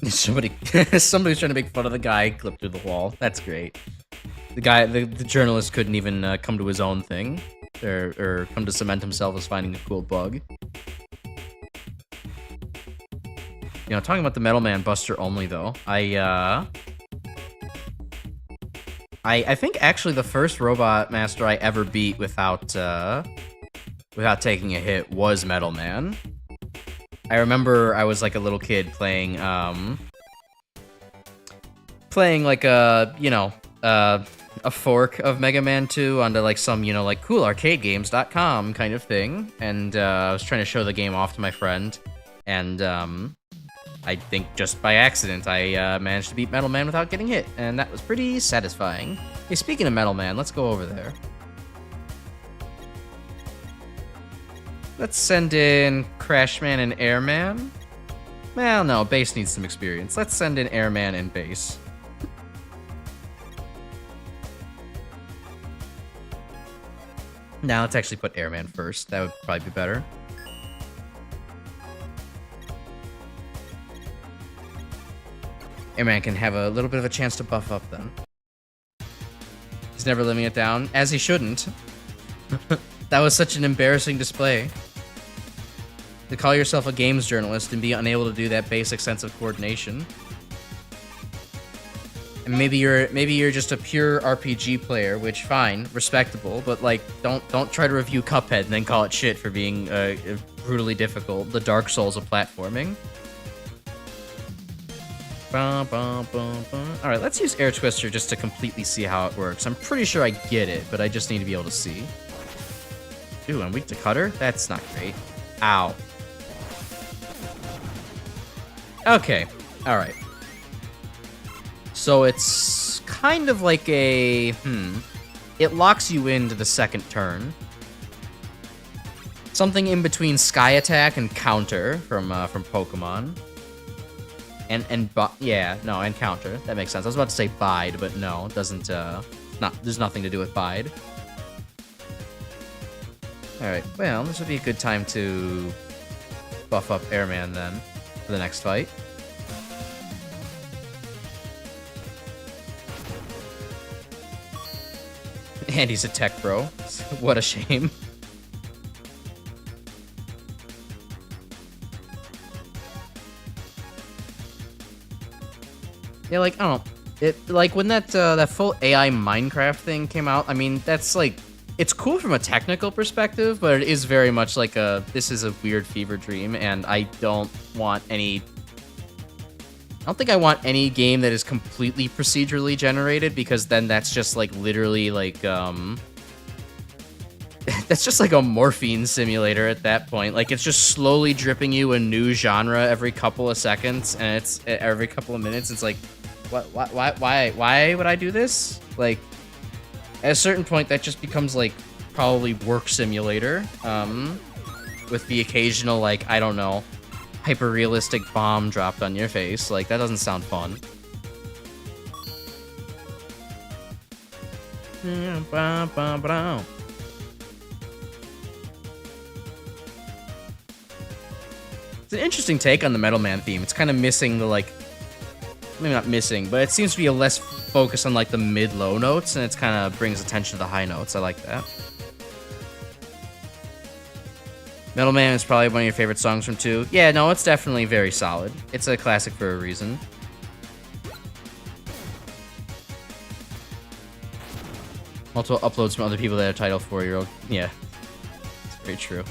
Somebody, somebody's trying to make fun of the guy clipped through the wall. That's great. The guy, the journalist couldn't even come to his own thing, or come to cement himself as finding a cool bug. You know, talking about the Metal Man Buster only though, I think actually the first Robot Master I ever beat without taking a hit was Metal Man. I remember I was like a little kid playing like a fork of Mega Man 2 onto like some, you know, like coolarcadegames.com kind of thing, and I was trying to show the game off to my friend, and I think just by accident I managed to beat Metal Man without getting hit, and that was pretty satisfying. Hey, speaking of Metal Man, let's go over there. Let's send in Crashman and Airman. Well, no, Base needs some experience. Let's send in Airman and Base. Now let's actually put Airman first. That would probably be better. Airman can have a little bit of a chance to buff up then. He's never living it down, as he shouldn't. That was such an embarrassing display. To call yourself a games journalist and be unable to do that basic sense of coordination. And maybe you're just a pure RPG player, which fine, respectable, but like don't try to review Cuphead and then call it shit for being brutally difficult. The Dark Souls of platforming. Alright, let's use Air Twister just to completely see how it works. I'm pretty sure I get it, but I just need to be able to see. Ooh, I'm weak to Cutter? That's not great. Ow. Okay, alright. So it's kind of like a... It locks you into the second turn. Something in between Sky Attack and Counter from Pokemon. And Counter. That makes sense. I was about to say Bide, but no, it doesn't, there's nothing to do with Bide. Alright, well, this would be a good time to buff up Airman then for the next fight. And he's a tech bro. What a shame. Yeah, like, I don't know. It, like, when that full AI Minecraft thing came out, I mean, that's, like, it's cool from a technical perspective, but it is very much like this is a weird fever dream, and I don't think I want any game that is completely procedurally generated, because then that's just, like, literally, like, that's just like a morphine simulator at that point. Like, it's just slowly dripping you a new genre every couple of seconds, and it's every couple of minutes. It's like, why would I do this? Like, at a certain point, that just becomes, like, probably work simulator, with the occasional, like, I don't know, hyper-realistic bomb dropped on your face. Like, that doesn't sound fun. It's an interesting take on the Metal Man theme. It's kind of missing the, like, maybe not missing, but it seems to be a less focus on, like, the mid-low notes, and it's kind of brings attention to the high notes. I like that. Metal Man is probably one of your favorite songs from 2. Yeah, no, it's definitely very solid. It's a classic for a reason. Multiple uploads from other people that are Title 4-year-old. Yeah, it's very true.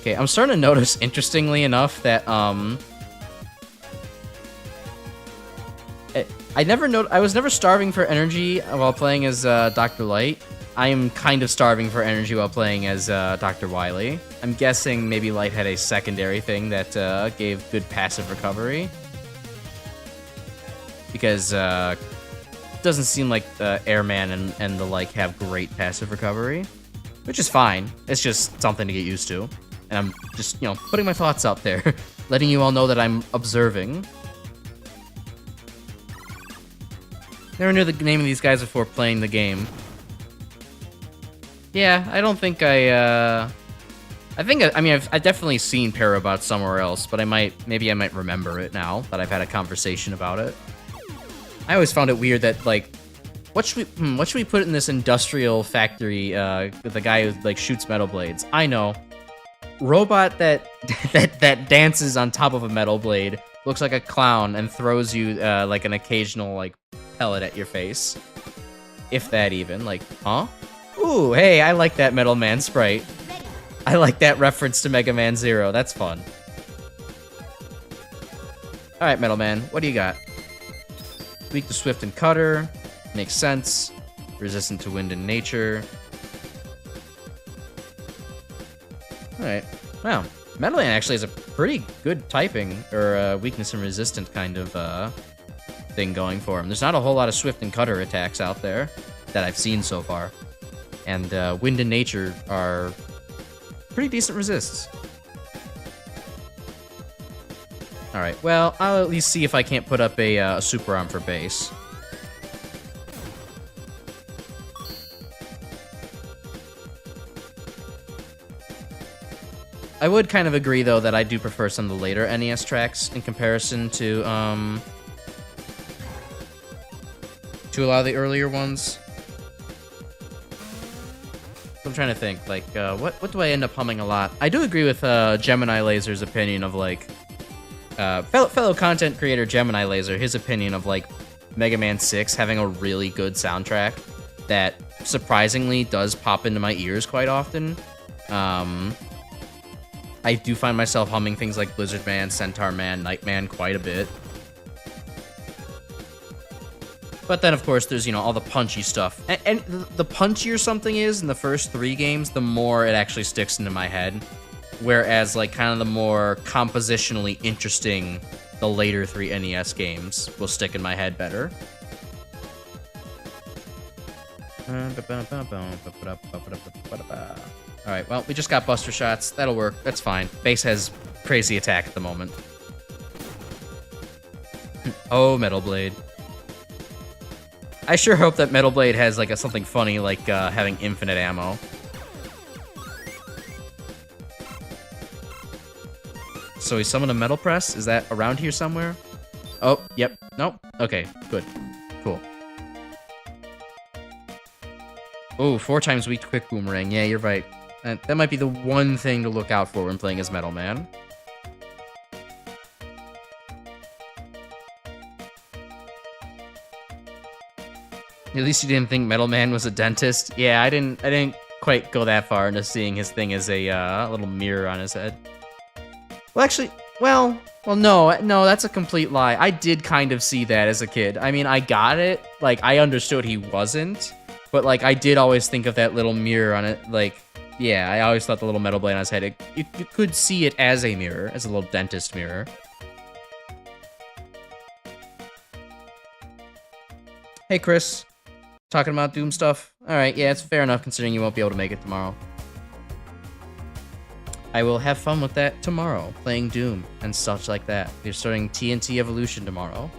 Okay, I'm starting to notice, interestingly enough, that, I was never starving for energy while playing as Dr. Light. I am kind of starving for energy while playing as Dr. Wily. I'm guessing maybe Light had a secondary thing that gave good passive recovery. Because it doesn't seem like Airman and the like have great passive recovery. Which is fine. It's just something to get used to. And I'm just, you know, putting my thoughts out there. Letting you all know that I'm observing. Never knew the name of these guys before playing the game. Yeah, I don't think I I think, I mean, I've definitely seen Parabot somewhere else, but maybe I might remember it now that I've had a conversation about it. I always found it weird that, like, what should we put in this industrial factory, with the guy who, like, shoots metal blades? I know. Robot that dances on top of a metal blade, looks like a clown, and throws you, like, an occasional, like, pellet at your face. If that even, like, huh? Ooh, hey, I like that Metal Man sprite. I like that reference to Mega Man Zero. That's fun. Alright, Metal Man, what do you got? Weak to Swift and Cutter. Makes sense. Resistant to Wind and Nature. Alright. Wow. Metal Man actually has a pretty good typing, or weakness and resistant kind of thing going for him. There's not a whole lot of Swift and Cutter attacks out there that I've seen so far. And Wind and Nature are pretty decent resists. Alright, well, I'll at least see if I can't put up a super arm for base. I would kind of agree, though, that I do prefer some of the later NES tracks in comparison to a lot of the earlier ones. I'm trying to think, like, what do I end up humming a lot? I do agree with Gemini Laser's opinion of, like, fellow content creator Gemini Laser, his opinion of, like, Mega Man 6 having a really good soundtrack that surprisingly does pop into my ears quite often. I do find myself humming things like Blizzard Man, Centaur Man, Nightman quite a bit. But then, of course, there's, you know, all the punchy stuff. And the punchier something is in the first 3 games, the more it actually sticks into my head. Whereas, like, kind of the more compositionally interesting, the later 3 NES games will stick in my head better. Alright, well, we just got Buster Shots. That'll work. That's fine. Base has crazy attack at the moment. Oh, Metal Blade. I sure hope that Metal Blade has, like, something funny, like having infinite ammo. So he summoned a Metal Press? Is that around here somewhere? Oh, yep. Nope. Okay, good. Cool. Oh, 4 times weak to Quick Boomerang. Yeah, you're right. That might be the one thing to look out for when playing as Metal Man. At least you didn't think Metal Man was a dentist. Yeah, I didn't quite go that far into seeing his thing as a little mirror on his head. Well, actually, well, no, that's a complete lie. I did kind of see that as a kid. I mean, I got it. Like, I understood he wasn't, but, like, I did always think of that little mirror on it. Like, yeah, I always thought the little metal blade on his head, you could see it as a mirror, as a little dentist mirror. Hey, Chris. Talking about Doom stuff? Alright, yeah, it's fair enough considering you won't be able to make it tomorrow. I will have fun with that tomorrow, playing Doom and such like that. We're starting TNT Evolution tomorrow.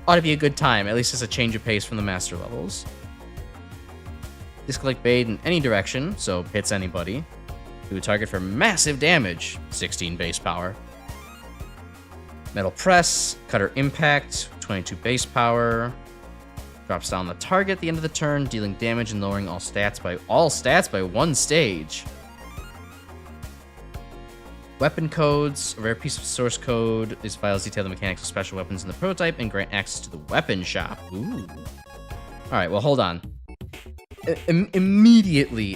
Ought to be a good time, at least as a change of pace from the master levels. Disc-like Bait in any direction, so hits anybody. Do a target for massive damage, 16 base power. Metal Press, Cutter Impact, 22 base power. Drops down the target at the end of the turn, dealing damage and lowering all stats by 1 stage. Weapon codes. A rare piece of source code. These files detail the mechanics of special weapons in the prototype and grant access to the weapon shop. Ooh. Alright, well, hold on. Immediately,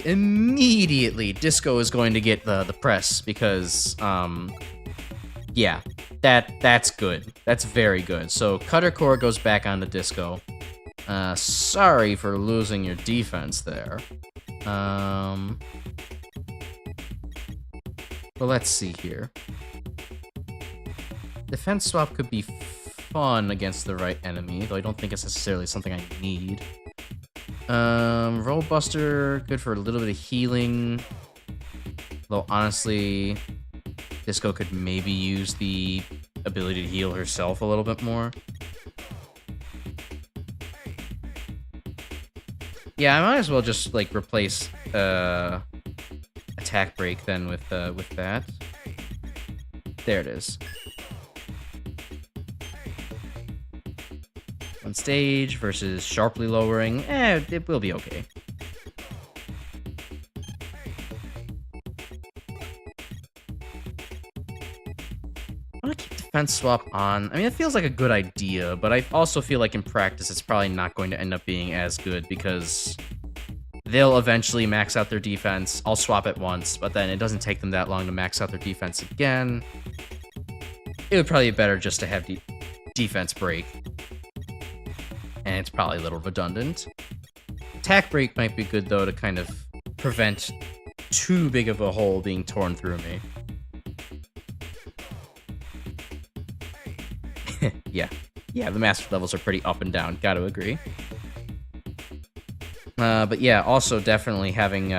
Disco is going to get the press because, yeah, that's good. That's very good. So Cutter Core goes back onto Disco. Sorry for losing your defense there. Well, let's see here. Defense swap could be fun against the right enemy, though I don't think it's necessarily something I need. Roll Buster, good for a little bit of healing. Though honestly, Disco could maybe use the ability to heal herself a little bit more. Yeah, I might as well just like replace attack break then with that. There it is. On stage versus sharply lowering. It will be okay. I want to keep defense swap on. I mean, it feels like a good idea, but I also feel like in practice it's probably not going to end up being as good because they'll eventually max out their defense. I'll swap it once, but then it doesn't take them that long to max out their defense again. It would probably be better just to have defense break. And it's probably a little redundant. Attack break might be good, though, to kind of prevent too big of a hole being torn through me. Yeah, the master levels are pretty up and down, gotta agree. But yeah, also definitely having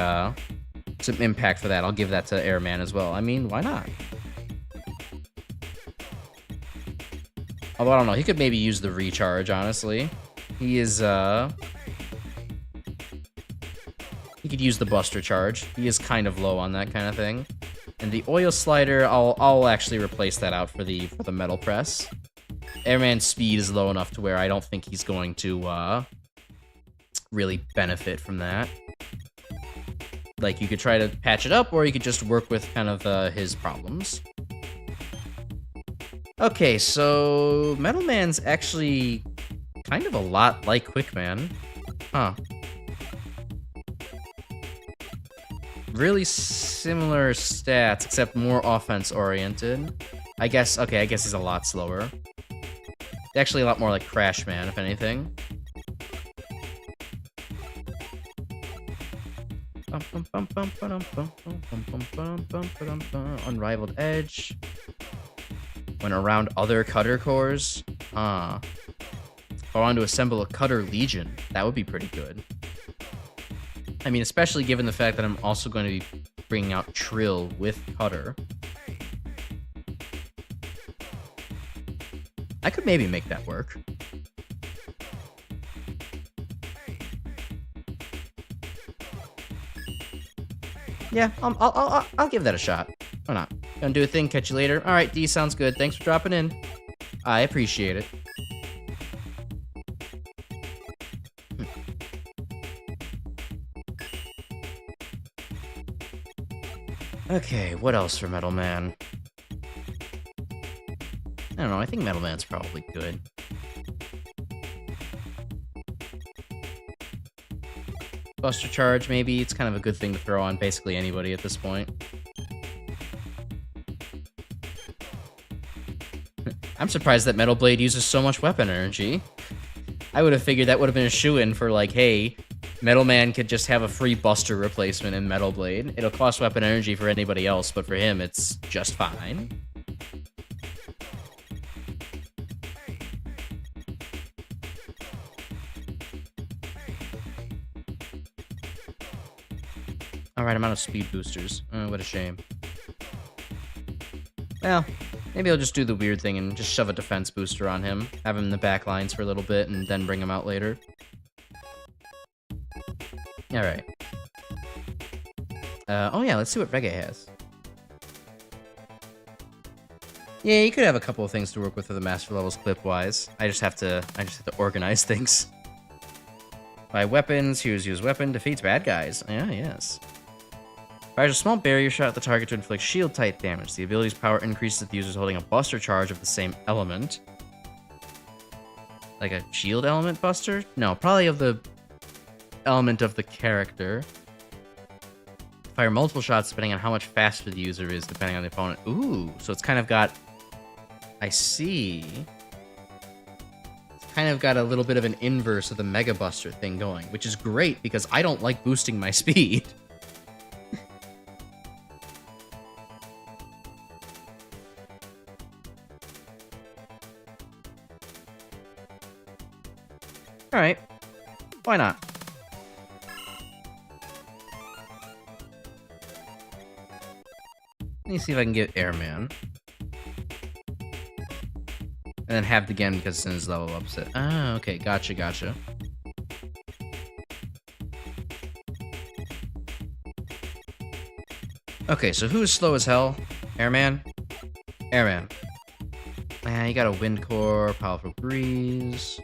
some impact for that. I'll give that to Airman as well. I mean, why not? Although, I don't know, he could maybe use the recharge, honestly. He is, he could use the Buster Charge. He is kind of low on that kind of thing. And the Oil Slider, I'll actually replace that out for the Metal Press. Airman's speed is low enough to where I don't think he's going to, really benefit from that. Like, you could try to patch it up, or you could just work with kind of, his problems. Okay, so Metal Man's actually kind of a lot like Quickman. Huh. Really similar stats, except more offense-oriented. I guess he's a lot slower. Actually a lot more like Crash Man, if anything. Unrivaled Edge. When around other Cutter cores. If I wanted to assemble a Cutter Legion, that would be pretty good. I mean, especially given the fact that I'm also going to be bringing out Trill with Cutter. I could maybe make that work. Yeah, I'll give that a shot. Why not? Gonna do a thing, catch you later. Alright, D, sounds good. Thanks for dropping in. I appreciate it. Okay, what else for Metal Man? I don't know, I think Metal Man's probably good. Buster Charge, maybe. It's kind of a good thing to throw on basically anybody at this point. I'm surprised that Metal Blade uses so much weapon energy. I would have figured that would have been a shoo-in for, like, hey, Metal Man could just have a free Buster replacement in Metal Blade. It'll cost weapon energy for anybody else, but for him, it's just fine. Alright, I'm out of speed boosters. Oh, what a shame. Well, maybe I'll just do the weird thing and just shove a defense booster on him. Have him in the back lines for a little bit and then bring him out later. Alright. Oh yeah, let's see what Reggae has. Yeah, you could have a couple of things to work with for the master levels clip-wise. I just have to organize things. By weapons, use weapon, defeats bad guys. Yeah, yes. Fires a small barrier shot at the target to inflict shield-type damage. The ability's power increases if the user is holding a Buster Charge of the same element. Like a shield element buster? No, probably of the element of the character. Fire multiple shots depending on how much faster the user is, depending on the opponent. Ooh, so it's kind of got... I see. It's kind of got a little bit of an inverse of the Mega Buster thing going, which is great because I don't like boosting my speed. Alright. Why not? Let me see if I can get Airman. And then have the again because it's in his level up set. Ah, okay. Gotcha. Okay, so who is slow as hell? Airman? Airman. You got a wind core, powerful breeze.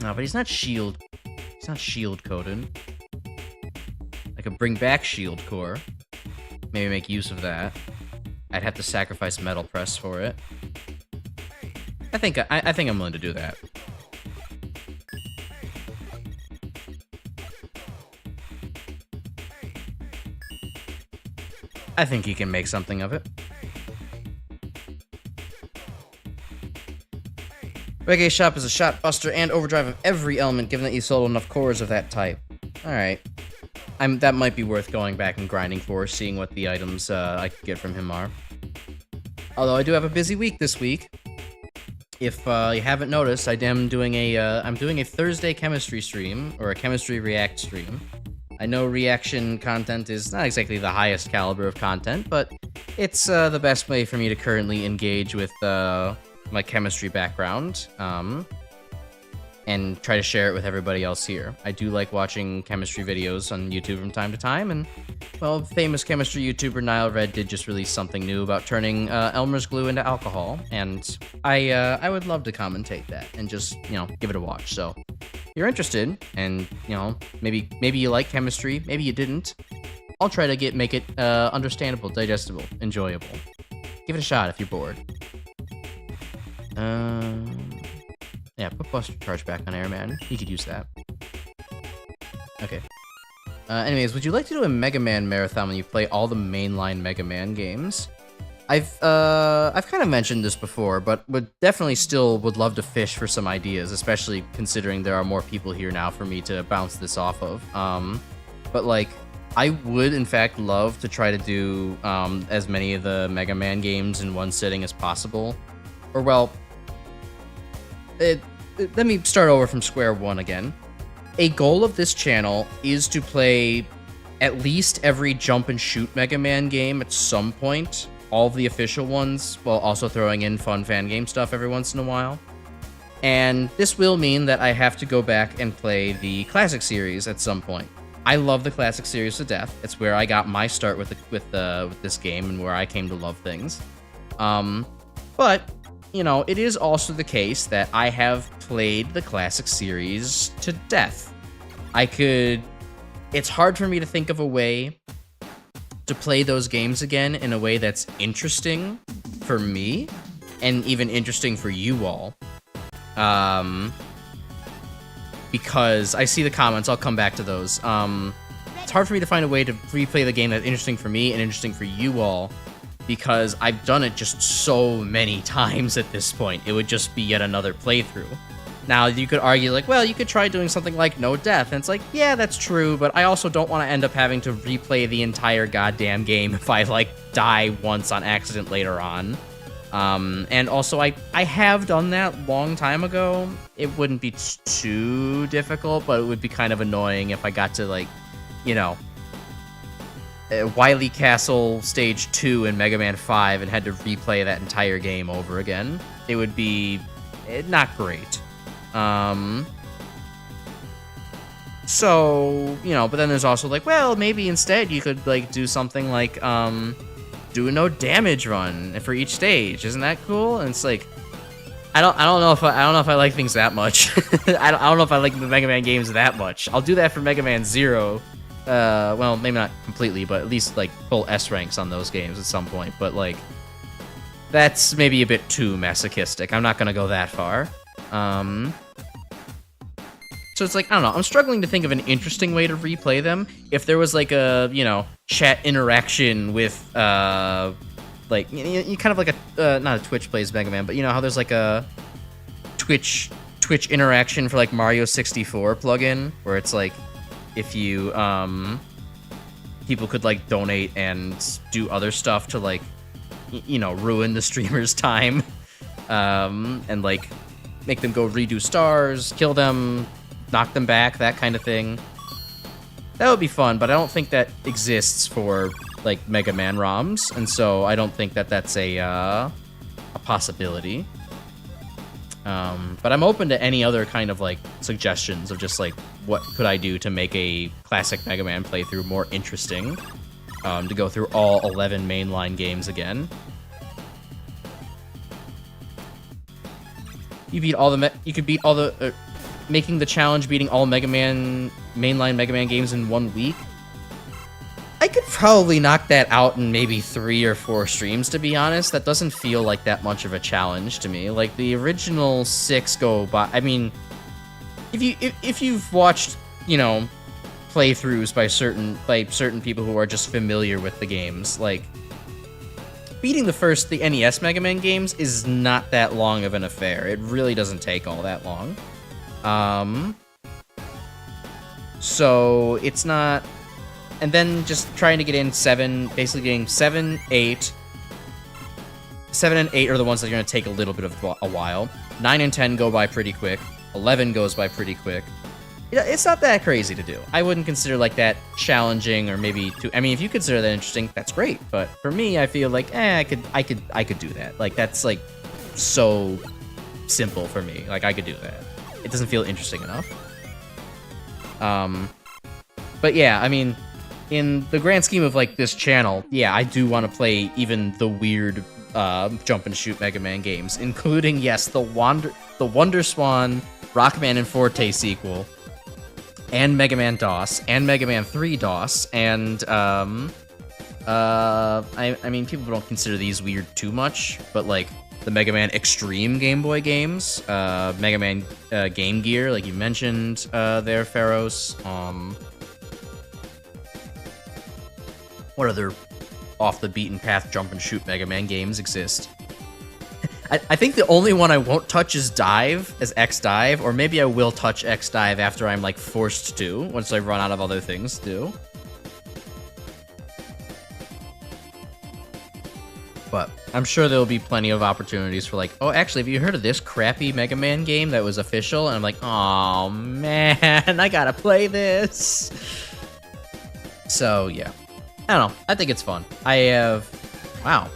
No, but he's not shield. He's not shield coded. I could bring back shield core. Maybe make use of that. I'd have to sacrifice metal press for it. I think I'm willing to do that. I think he can make something of it. Reggae Shop is a shot buster and overdrive of every element, given that you sold enough cores of that type. Alright. That might be worth going back and grinding for, seeing what the items I could get from him are. Although I do have a busy week this week. If you haven't noticed, I'm doing a Thursday chemistry stream, or a chemistry react stream. I know reaction content is not exactly the highest caliber of content, but it's the best way for me to currently engage with my chemistry background, and try to share it with everybody else here. I do like watching chemistry videos on YouTube from time to time, and, well, famous chemistry YouTuber Nile Red did just release something new about turning Elmer's glue into alcohol, and I would love to commentate that and just, give it a watch. So, if you're interested, and, maybe you like chemistry, maybe you didn't, I'll try to make it understandable, digestible, enjoyable. Give it a shot if you're bored. Yeah, put Buster Charge back on Airman. He could use that. Okay. Anyways, would you like to do a Mega Man marathon when you play all the mainline Mega Man games? I've kind of mentioned this before, but would love to fish for some ideas, especially considering there are more people here now for me to bounce this off of. But like, I would in fact love to try to do as many of the Mega Man games in one sitting as possible. Or well, let me start over from square one again. A goal of this channel is to play at least every jump and shoot Mega Man game at some point. All of the official ones, while also throwing in fun fan game stuff every once in a while. And this will mean that I have to go back and play the Classic series at some point. I love the Classic series to death. It's where I got my start with this game and where I came to love things. But it is also the case that I have played the Classic series to death. It's hard for me to think of a way to play those games again in a way that's interesting for me and even interesting for you all. Because I see the comments, I'll come back to those. It's hard for me to find a way to replay the game that's interesting for me and interesting for you all, because I've done it just so many times at this point. It would just be yet another playthrough. Now, you could argue, like, well, you could try doing something like No Death, and it's like, yeah, that's true, but I also don't want to end up having to replay the entire goddamn game if I, like, die once on accident later on. And also, I have done that long time ago. It wouldn't be too difficult, but it would be kind of annoying if I got to, like, Wily Castle Stage 2 in Mega Man 5 and had to replay that entire game over again. It would be not great. So, but then there's also like, well, maybe instead you could like do something like do a no damage run for each stage. Isn't that cool? And it's like, I don't know if I like things that much. I don't know if I like the Mega Man games that much. I'll do that for Mega Man 0. Well, maybe not completely, but at least like full S ranks on those games at some point. But like, that's maybe a bit too masochistic. I'm not gonna go that far. So it's like, I don't know, I'm struggling to think of an interesting way to replay them. If there was like a, chat interaction with, like, you kind of like a, not a Twitch plays Mega Man, but how there's like a Twitch interaction for like Mario 64 plugin, where it's like, if you, people could like donate and do other stuff to like, ruin the streamer's time, and like, make them go redo stars, kill them, knock them back, that kind of thing. That would be fun, but I don't think that exists for, like, Mega Man ROMs, and so I don't think that that's a possibility. But I'm open to any other kind of, like, suggestions of just, like, what could I do to make a classic Mega Man playthrough more interesting. to go through all 11 mainline games again. You beat all the you could beat all the making the challenge beating all mainline Mega Man games in 1 week. I could probably knock that out in maybe 3 or 4 streams, to be honest. That doesn't feel like that much of a challenge to me. Like, the original 6 go by... I mean, if you've watched, you know, playthroughs by certain people who are just familiar with the games, like, beating the NES Mega Man games is not that long of an affair. It really doesn't take all that long. So it's not... And then just trying to get in 7, basically getting 7, 8. 7 and 8 are the ones that are going to take a little bit of a while. 9 and 10 go by pretty quick. 11 goes by pretty quick. It's not that crazy to do. I wouldn't consider like that challenging, or maybe too... I mean, if you consider that interesting, that's great. But for me, I feel like, I could do that. Like, that's like so simple for me. Like, I could do that. It doesn't feel interesting enough. But yeah, I mean, in the grand scheme of like this channel, yeah, I do want to play even the weird jump and shoot Mega Man games, including, yes, the Wonder Swan Rockman and Forte sequel, and Mega Man DOS, and Mega Man 3 DOS, and I mean, people don't consider these weird too much, but like the Mega Man Extreme Game Boy games, Mega Man Game Gear, like you mentioned there, Pharos. What other off-the-beaten-path jump-and-shoot Mega Man games exist? I think the only one I won't touch is Dive, as X-Dive, or maybe I will touch X-Dive after I'm, like, forced to, once I run out of other things to do. But I'm sure there'll be plenty of opportunities for, like, oh, actually, have you heard of this crappy Mega Man game that was official? And I'm like, oh, man, I gotta play this. So, yeah. I don't know. I think it's fun. I have... Wow.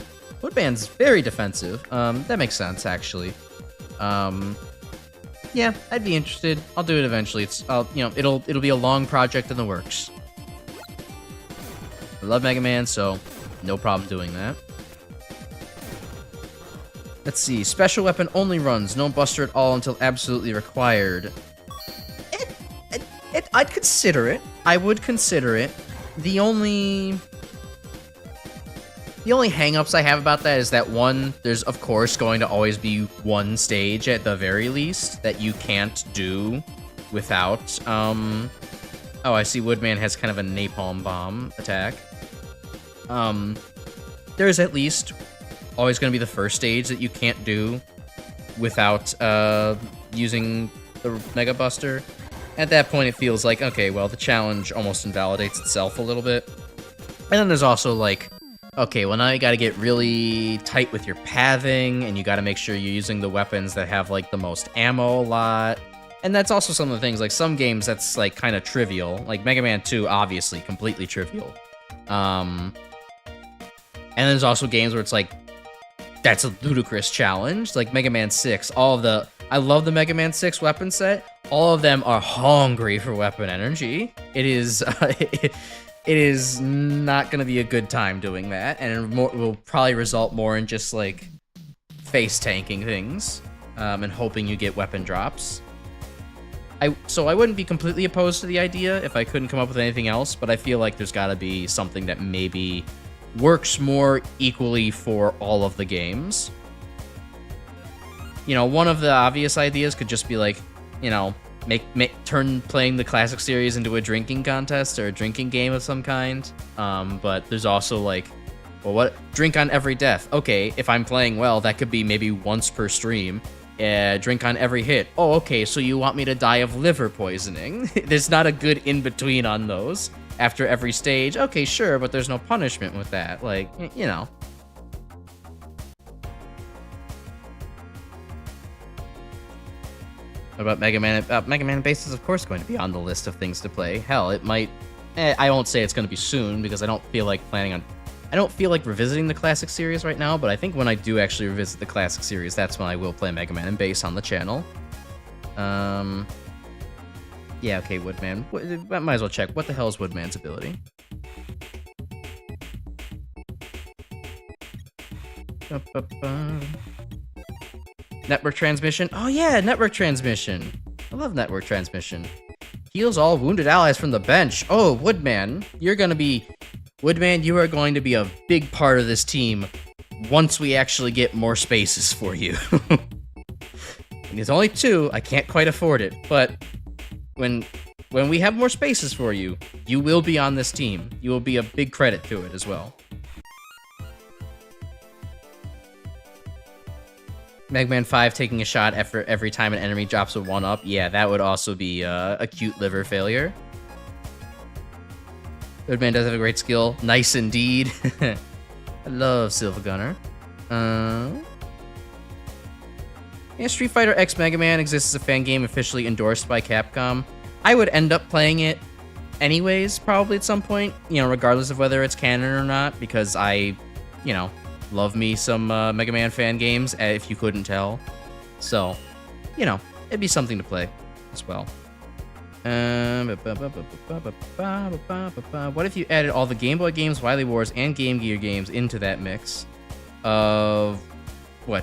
Woodman's very defensive. That makes sense, actually. Yeah, I'd be interested. I'll do it eventually. You know, it'll be a long project in the works. I love Mega Man, so no problem doing that. Let's see. Special weapon only runs. No buster at all until absolutely required. I'd consider it. I would consider it. The only hang-ups I have about that is that, one, there's of course going to always be one stage at the very least that you can't do without, oh, I see Woodman has kind of a napalm bomb attack. There's at least always going to be the first stage that you can't do without, using the Mega Buster. At that point, it feels like, okay, well, the challenge almost invalidates itself a little bit. And then there's also, like, okay, well, now you gotta get really tight with your pathing, and you gotta make sure you're using the weapons that have, like, the most ammo a lot. And that's also some of the things, like, some games that's, like, kind of trivial. Like, Mega Man 2, obviously, completely trivial. And there's also games where it's, like, that's a ludicrous challenge. Like, Mega Man 6, I love the Mega Man 6 weapon set. All of them are hungry for weapon energy. It is, it is not going to be a good time doing that, and it will probably result more in just, like, face tanking things, and hoping you get weapon drops. So I wouldn't be completely opposed to the idea if I couldn't come up with anything else, but I feel like there's got to be something that maybe works more equally for all of the games. You know, one of the obvious ideas could just be, like, you know, turn playing the classic series into a drinking contest or a drinking game of some kind. But there's also, like, well, what? Drink on every death. Okay, if I'm playing well, that could be maybe once per stream. Drink on every hit. Oh, okay, so you want me to die of liver poisoning. There's not a good in-between on those. After every stage, okay, sure, but there's no punishment with that. Like, you know. What about Mega Man? Mega Man Base is, of course, going to be on the list of things to play. Hell, it might... I won't say it's going to be soon, because I don't feel like revisiting the classic series right now, but I think when I do actually revisit the classic series, that's when I will play Mega Man and Base on the channel. Yeah, okay, Woodman. I might as well check. What the hell is Woodman's ability? Ba-ba-ba. Network transmission. Oh yeah, network transmission. I love network transmission. Heals all wounded allies from the bench. Oh, Woodman, you are going to be a big part of this team once we actually get more spaces for you. There's only 2. I can't quite afford it, but when we have more spaces for you, you will be on this team. You will be a big credit to it as well. Mega Man 5 taking a shot after every time an enemy drops a 1-up. Yeah, that would also be a cute liver failure. Goodman does have a great skill. Nice indeed. I love Silver Gunner. Yeah, Street Fighter X Mega Man exists as a fan game officially endorsed by Capcom. I would end up playing it anyways, probably at some point, regardless of whether it's canon or not, because I, love me some Mega Man fan games, if you couldn't tell. So, it'd be something to play as well. What if you added all the Game Boy games, Wily Wars, and Game Gear games into that mix of,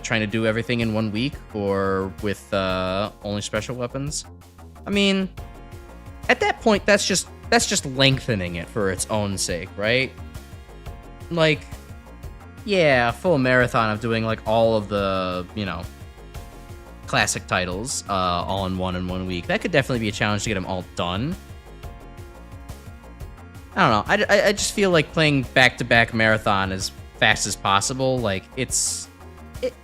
trying to do everything in 1 week, or with only special weapons? I mean, at that point, that's just lengthening it for its own sake, right? Like, yeah, a full marathon of doing like all of the, classic titles all in 1 week. That could definitely be a challenge to get them all done. I don't know. I just feel like playing back-to-back marathon as fast as possible, like,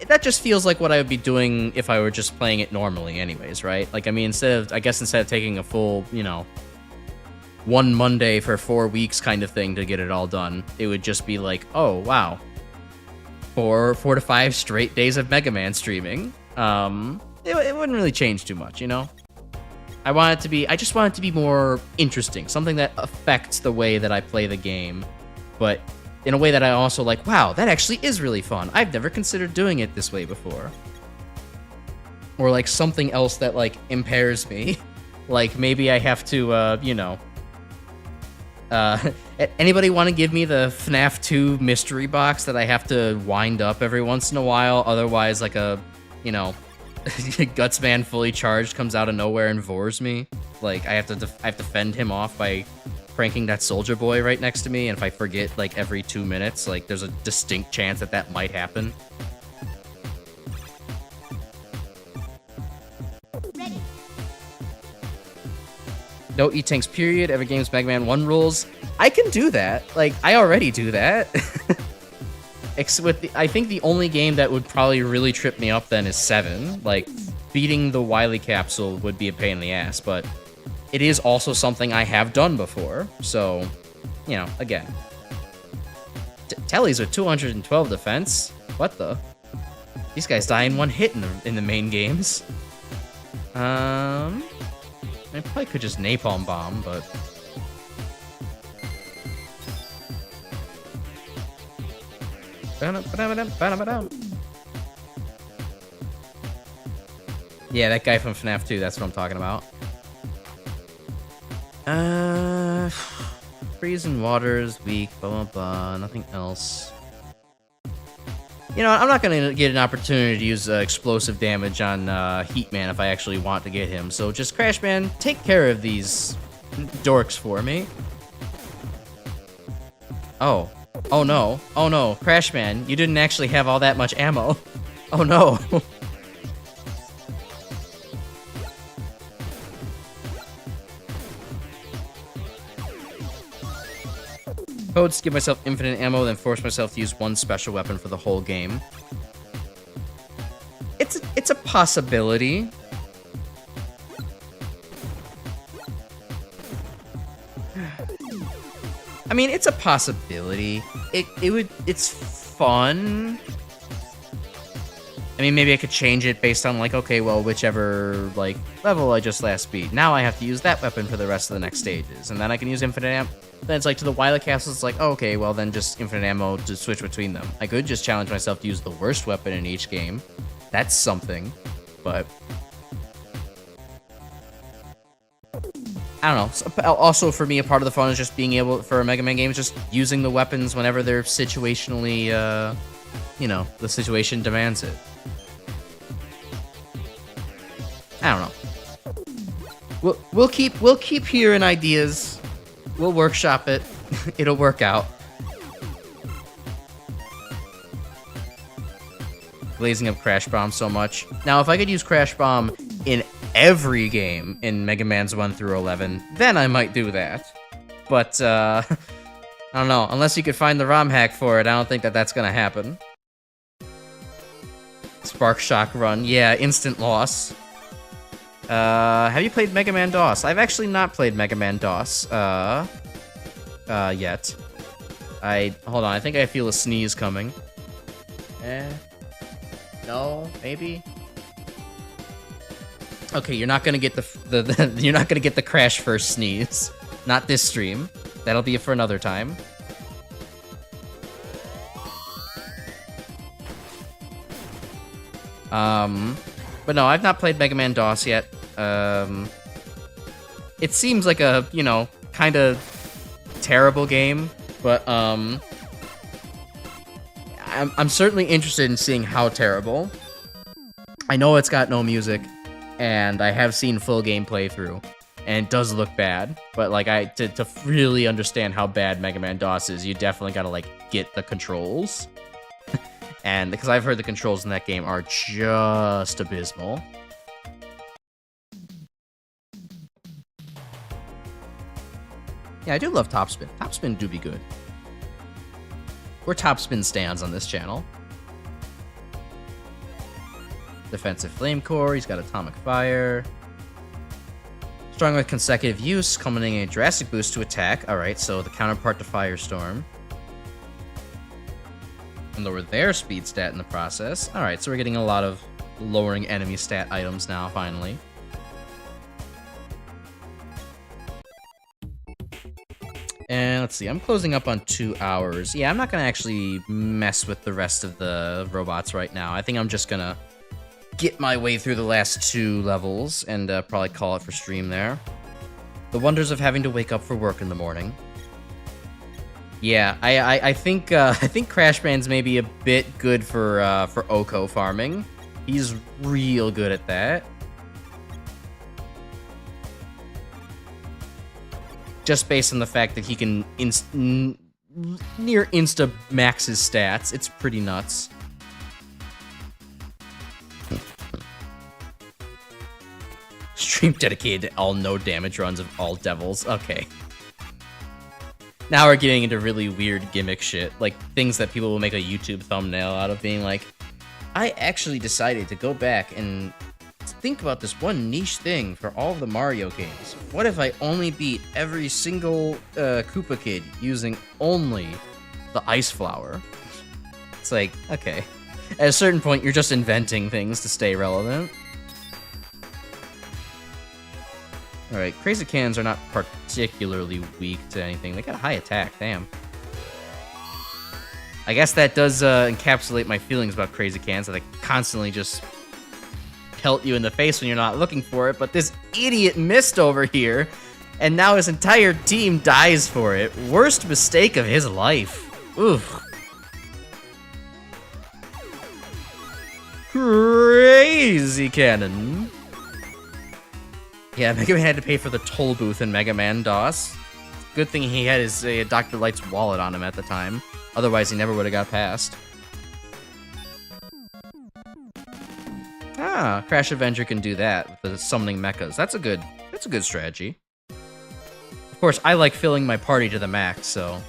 that just feels like what I would be doing if I were just playing it normally anyways, right? Like, I mean, instead of taking a full, one Monday for 4 weeks kind of thing to get it all done, it would just be like, oh, wow. 4 to 5 straight days of Mega Man streaming. It wouldn't really change too much, I just want it to be more interesting, something that affects the way that I play the game, but in a way that I also like, wow, that actually is really fun. I've never considered doing it this way before. Or like something else that like impairs me. Like maybe I have to, anybody want to give me the FNAF 2 mystery box that I have to wind up every once in a while? Otherwise, like a, Gutsman fully charged comes out of nowhere and vores me. Like I have to fend him off by pranking that Soldier Boy right next to me, and if I forget like every 2 minutes, like there's a distinct chance that might happen. Ready. No E-Tanks period, every game's Mega Man 1 rules. I can do that. Like, I already do that. I think the only game that would probably really trip me up then is 7. Like, beating the Wily capsule would be a pain in the ass, but it is also something I have done before. So, again. Telly's with 212 defense. What the? These guys die in 1 hit in the main games. I probably could just napalm bomb, but yeah, that guy from FNAF 2, that's what I'm talking about. Freezing waters, weak, blah blah blah, nothing else. I'm not gonna get an opportunity to use explosive damage on Heatman if I actually want to get him. So just Crashman, take care of these dorks for me. Oh no, Crashman, you didn't actually have all that much ammo. Oh no. Codes to give myself infinite ammo, then force myself to use 1 special weapon for the whole game. It's a possibility. I mean, it's a possibility. It's fun. I mean, maybe I could change it based on, like, okay, well, whichever, like, level I just last beat. Now I have to use that weapon for the rest of the next stages. And then I can use infinite ammo. Then it's like, to the Wily Castle, it's like, oh, okay, well, then just infinite ammo to switch between them. I could just challenge myself to use the worst weapon in each game. That's something. But I don't know. Also, for me, a part of the fun is just being able, for a Mega Man game, is just using the weapons whenever they're situationally you know, the situation demands it. I don't know. We'll keep hearing ideas. We'll workshop it. It'll work out. Blazing up Crash Bomb so much. Now, if I could use Crash Bomb in every game in Mega Man's 1 through 11, then I might do that. But, I don't know. Unless you could find the ROM hack for it, I don't think that that's gonna happen. Spark Shock Run. Yeah, instant loss. Have you played Mega Man DOS? I've actually not played Mega Man DOS, yet. Hold on, I think I feel a sneeze coming. No, maybe? Okay, you're not gonna get you're not gonna get the crash first sneeze. Not this stream. That'll be for another time. But no, I've not played Mega Man DOS yet. It seems like a, you know, kind of terrible game, but I'm certainly interested in seeing how terrible. I know it's got no music, and I have seen full game playthrough, and it does look bad. But like, to really understand how bad Mega Man DOS is, you definitely gotta like get the controls. And because I've heard the controls in that game are just abysmal. Yeah, I do love Topspin. Topspin do be good. We're Topspin stands on this channel. Defensive Flame Core, he's got Atomic Fire. Strong with consecutive use, culminating in a drastic boost to attack. Alright, so the counterpart to Firestorm. And lower their speed stat in the process. Alright, so we're getting a lot of lowering enemy stat items now, finally. And let's see, I'm closing up on 2 hours. Yeah, I'm not gonna actually mess with the rest of the robots right now. I think I'm just gonna get my way through the last 2 levels and probably call it for stream there. The wonders of having to wake up for work in the morning. Yeah, I think Crash Band's maybe a bit good for Oko farming. He's real good at that. Just based on the fact that he can near insta max his stats. It's pretty nuts. Stream dedicated to all no damage runs of all devils. Okay. Now we're getting into really weird gimmick shit. Like things that people will make a YouTube thumbnail out of, being like, I actually decided to go back and think about this one niche thing for all of the Mario games. What if I only beat every single Koopa Kid using only the Ice Flower? It's like, okay. At a certain point, you're just inventing things to stay relevant. Alright, Crazy Cans are not particularly weak to anything. They got a high attack, damn. I guess that does encapsulate my feelings about Crazy Cans, that they constantly just pelt you in the face when you're not looking for it, but this idiot missed over here, and now his entire team dies for it. Worst mistake of his life. Oof. Crazy Cannon. Yeah, Mega Man had to pay for the toll booth in Mega Man DOS. Good thing he had his Dr. Light's wallet on him at the time. Otherwise, he never would have got past. Ah, Crash Avenger can do that with the summoning mechas. That's a good strategy. Of course, I like filling my party to the max, so.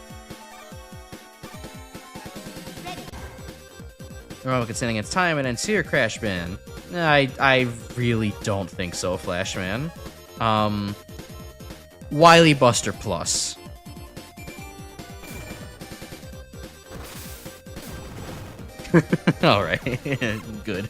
Heroic and standing against time and ends here, Crash Man. I really don't think so, Flashman. Wily Buster Plus. Alright, good.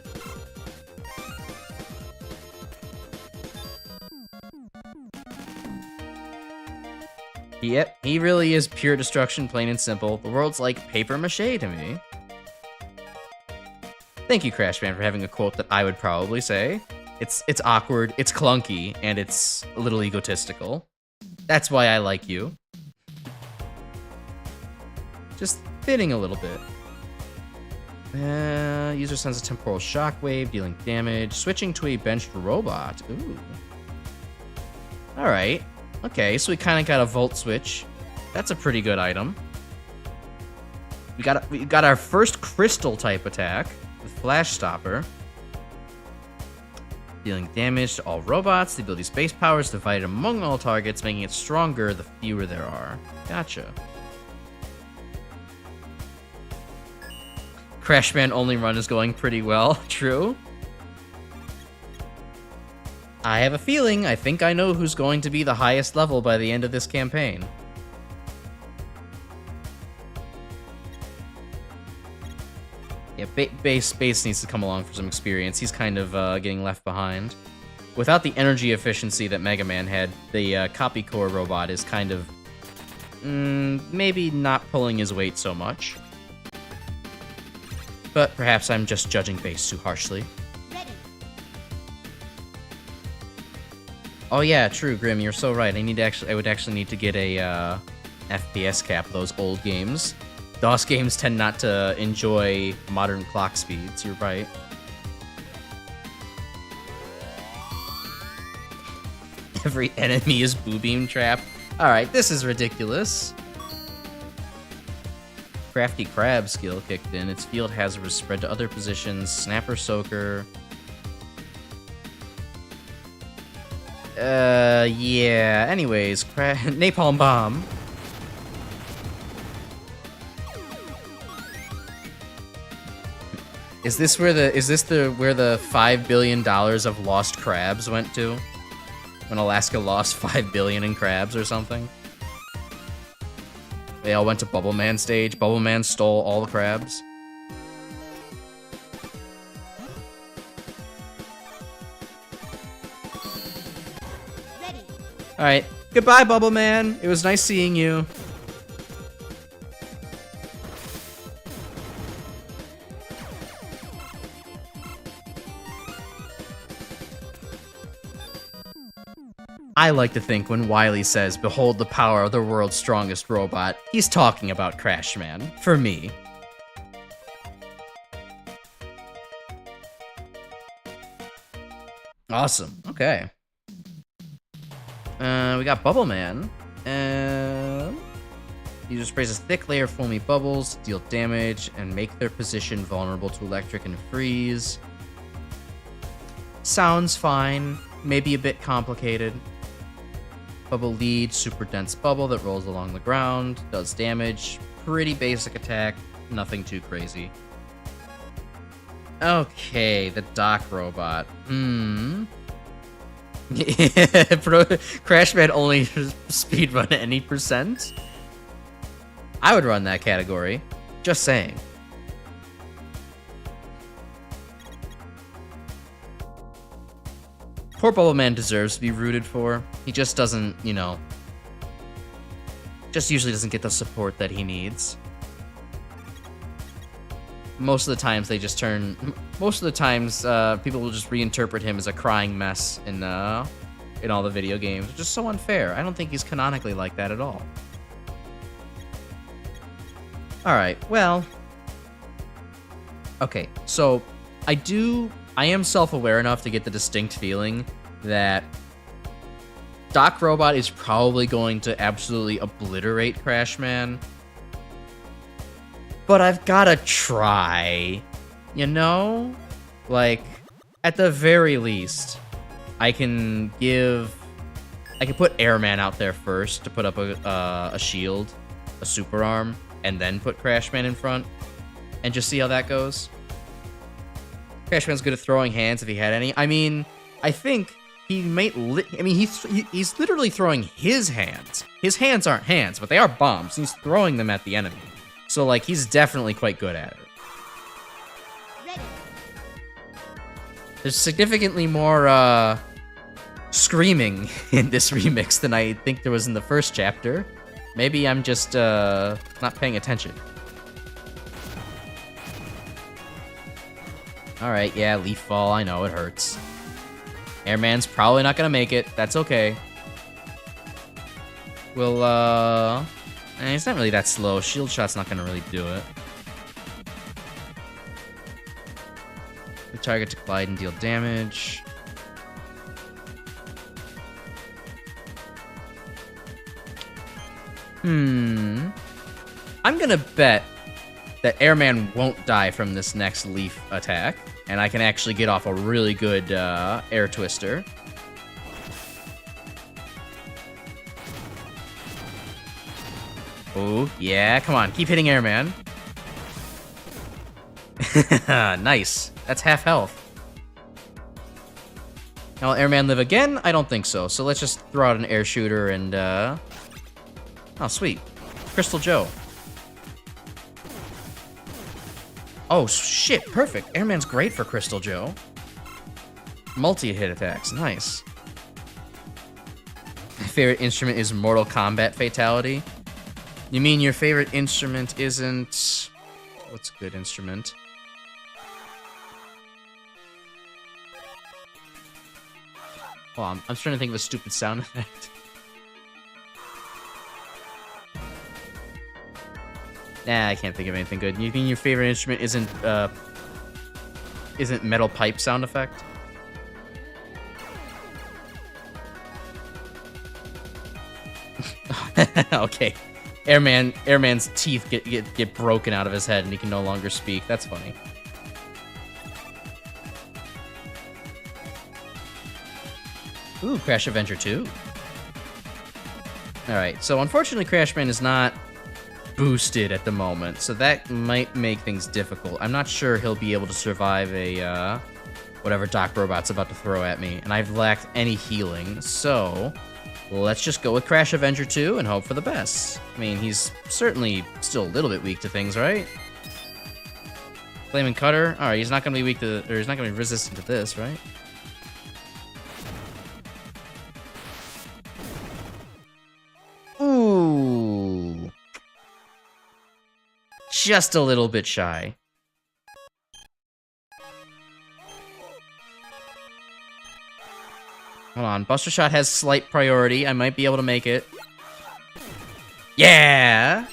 Yep, he really is pure destruction, plain and simple. The world's like paper mache to me. Thank you, Crashman, for having a quote that I would probably say. It's awkward, it's clunky, and it's a little egotistical. That's why I like you. Just fitting a little bit. User sends a temporal shockwave, dealing damage. Switching to a benched robot. Ooh. Alright. Okay, so we kind of got a Volt Switch. That's a pretty good item. We got our first Crystal type attack with Flash Stopper. Dealing damage to all robots. The ability's base power is divided among all targets, making it stronger the fewer there are. Gotcha. Crashman only run is going pretty well. True. I have a feeling, I think I know who's going to be the highest level by the end of this campaign. Yeah, Base needs to come along for some experience. He's kind of getting left behind. Without the energy efficiency that Mega Man had, the Copy Core robot is kind of maybe not pulling his weight so much. But perhaps I'm just judging Base too harshly. Ready. Oh yeah, true, Grim. You're so right. I would actually need to get a FPS cap. Those old games. DOS games tend not to enjoy modern clock speeds. You're right. Every enemy is Boo Beam Trap. All right, this is ridiculous. Crafty Crab skill kicked in. Its field hazard was spread to other positions. Snapper Soaker. Yeah. Anyways, Napalm Bomb. Is this where the $5 billion of lost crabs went to? When Alaska lost 5 billion in crabs or something? They all went to Bubble Man stage. Bubble Man stole all the crabs. Ready. Alright. Goodbye, Bubble Man. It was nice seeing you. I like to think when Wily says, "Behold the power of the world's strongest robot," he's talking about Crashman, for me. Awesome. Okay. We got Bubble Man. User sprays a thick layer of foamy bubbles to deal damage and make their position vulnerable to electric and freeze. Sounds fine. Maybe a bit complicated. Bubble lead, super dense bubble that rolls along the ground, does damage. Pretty basic attack, nothing too crazy. Okay, the Dock Robot. Crashman only speedrun any percent? I would run that category. Just saying. Poor Bubble Man deserves to be rooted for. He just doesn't, you know... just usually doesn't get the support that he needs. Most of the times they just turn... most of the times, people will just reinterpret him as a crying mess in all the video games. Which is so unfair. I don't think he's canonically like that at all. Alright, well... okay, so... I am self-aware enough to get the distinct feeling that Dock Robot is probably going to absolutely obliterate Crashman. But I've gotta try, you know? Like, at the very least, I can put Airman out there first to put up a shield, a super arm, and then put Crashman in front, and just see how that goes. Crashman's good at throwing hands if he had any. I mean, I think he might... he's literally throwing his hands. His hands aren't hands, but they are bombs. He's throwing them at the enemy. So, like, he's definitely quite good at it. Ready. There's significantly more, screaming in this remix than I think there was in the first chapter. Maybe I'm just, not paying attention. Alright, yeah, Leaf Fall, I know, it hurts. Airman's probably not gonna make it, that's okay. We'll, he's not really that slow. Shield Shot's not gonna really do it. The target to glide and deal damage. I'm gonna bet that Airman won't die from this next leaf attack, and I can actually get off a really good air twister. Oh, yeah, come on, keep hitting Airman. Nice. That's half health. Now, will Airman live again? I don't think so. So let's just throw out an air shooter and, oh, sweet. Crystal Joe. Oh, shit, perfect. Airman's great for Crystal Joe. Multi-hit attacks, nice. My favorite instrument is Mortal Kombat Fatality. You mean your favorite instrument isn't... What's a good instrument? Hold on, I'm trying to think of a stupid sound effect. Nah, I can't think of anything good. You mean your favorite instrument isn't metal pipe sound effect? Okay. Airman's teeth get broken out of his head and he can no longer speak. That's funny. Ooh, Crash Adventure 2. Alright, so unfortunately Crashman is not boosted at the moment, so that might make things difficult. I'm not sure he'll be able to survive a, whatever Doc Robot's about to throw at me, and I've lacked any healing, so let's just go with Crash Avenger 2 and hope for the best. I mean, he's certainly still a little bit weak to things, right? Flaming Cutter? Alright, he's not gonna be weak to, or he's not gonna be resistant to this, right? Ooh. Just a little bit shy. Hold on, Buster Shot has slight priority. I might be able to make it. Yeah!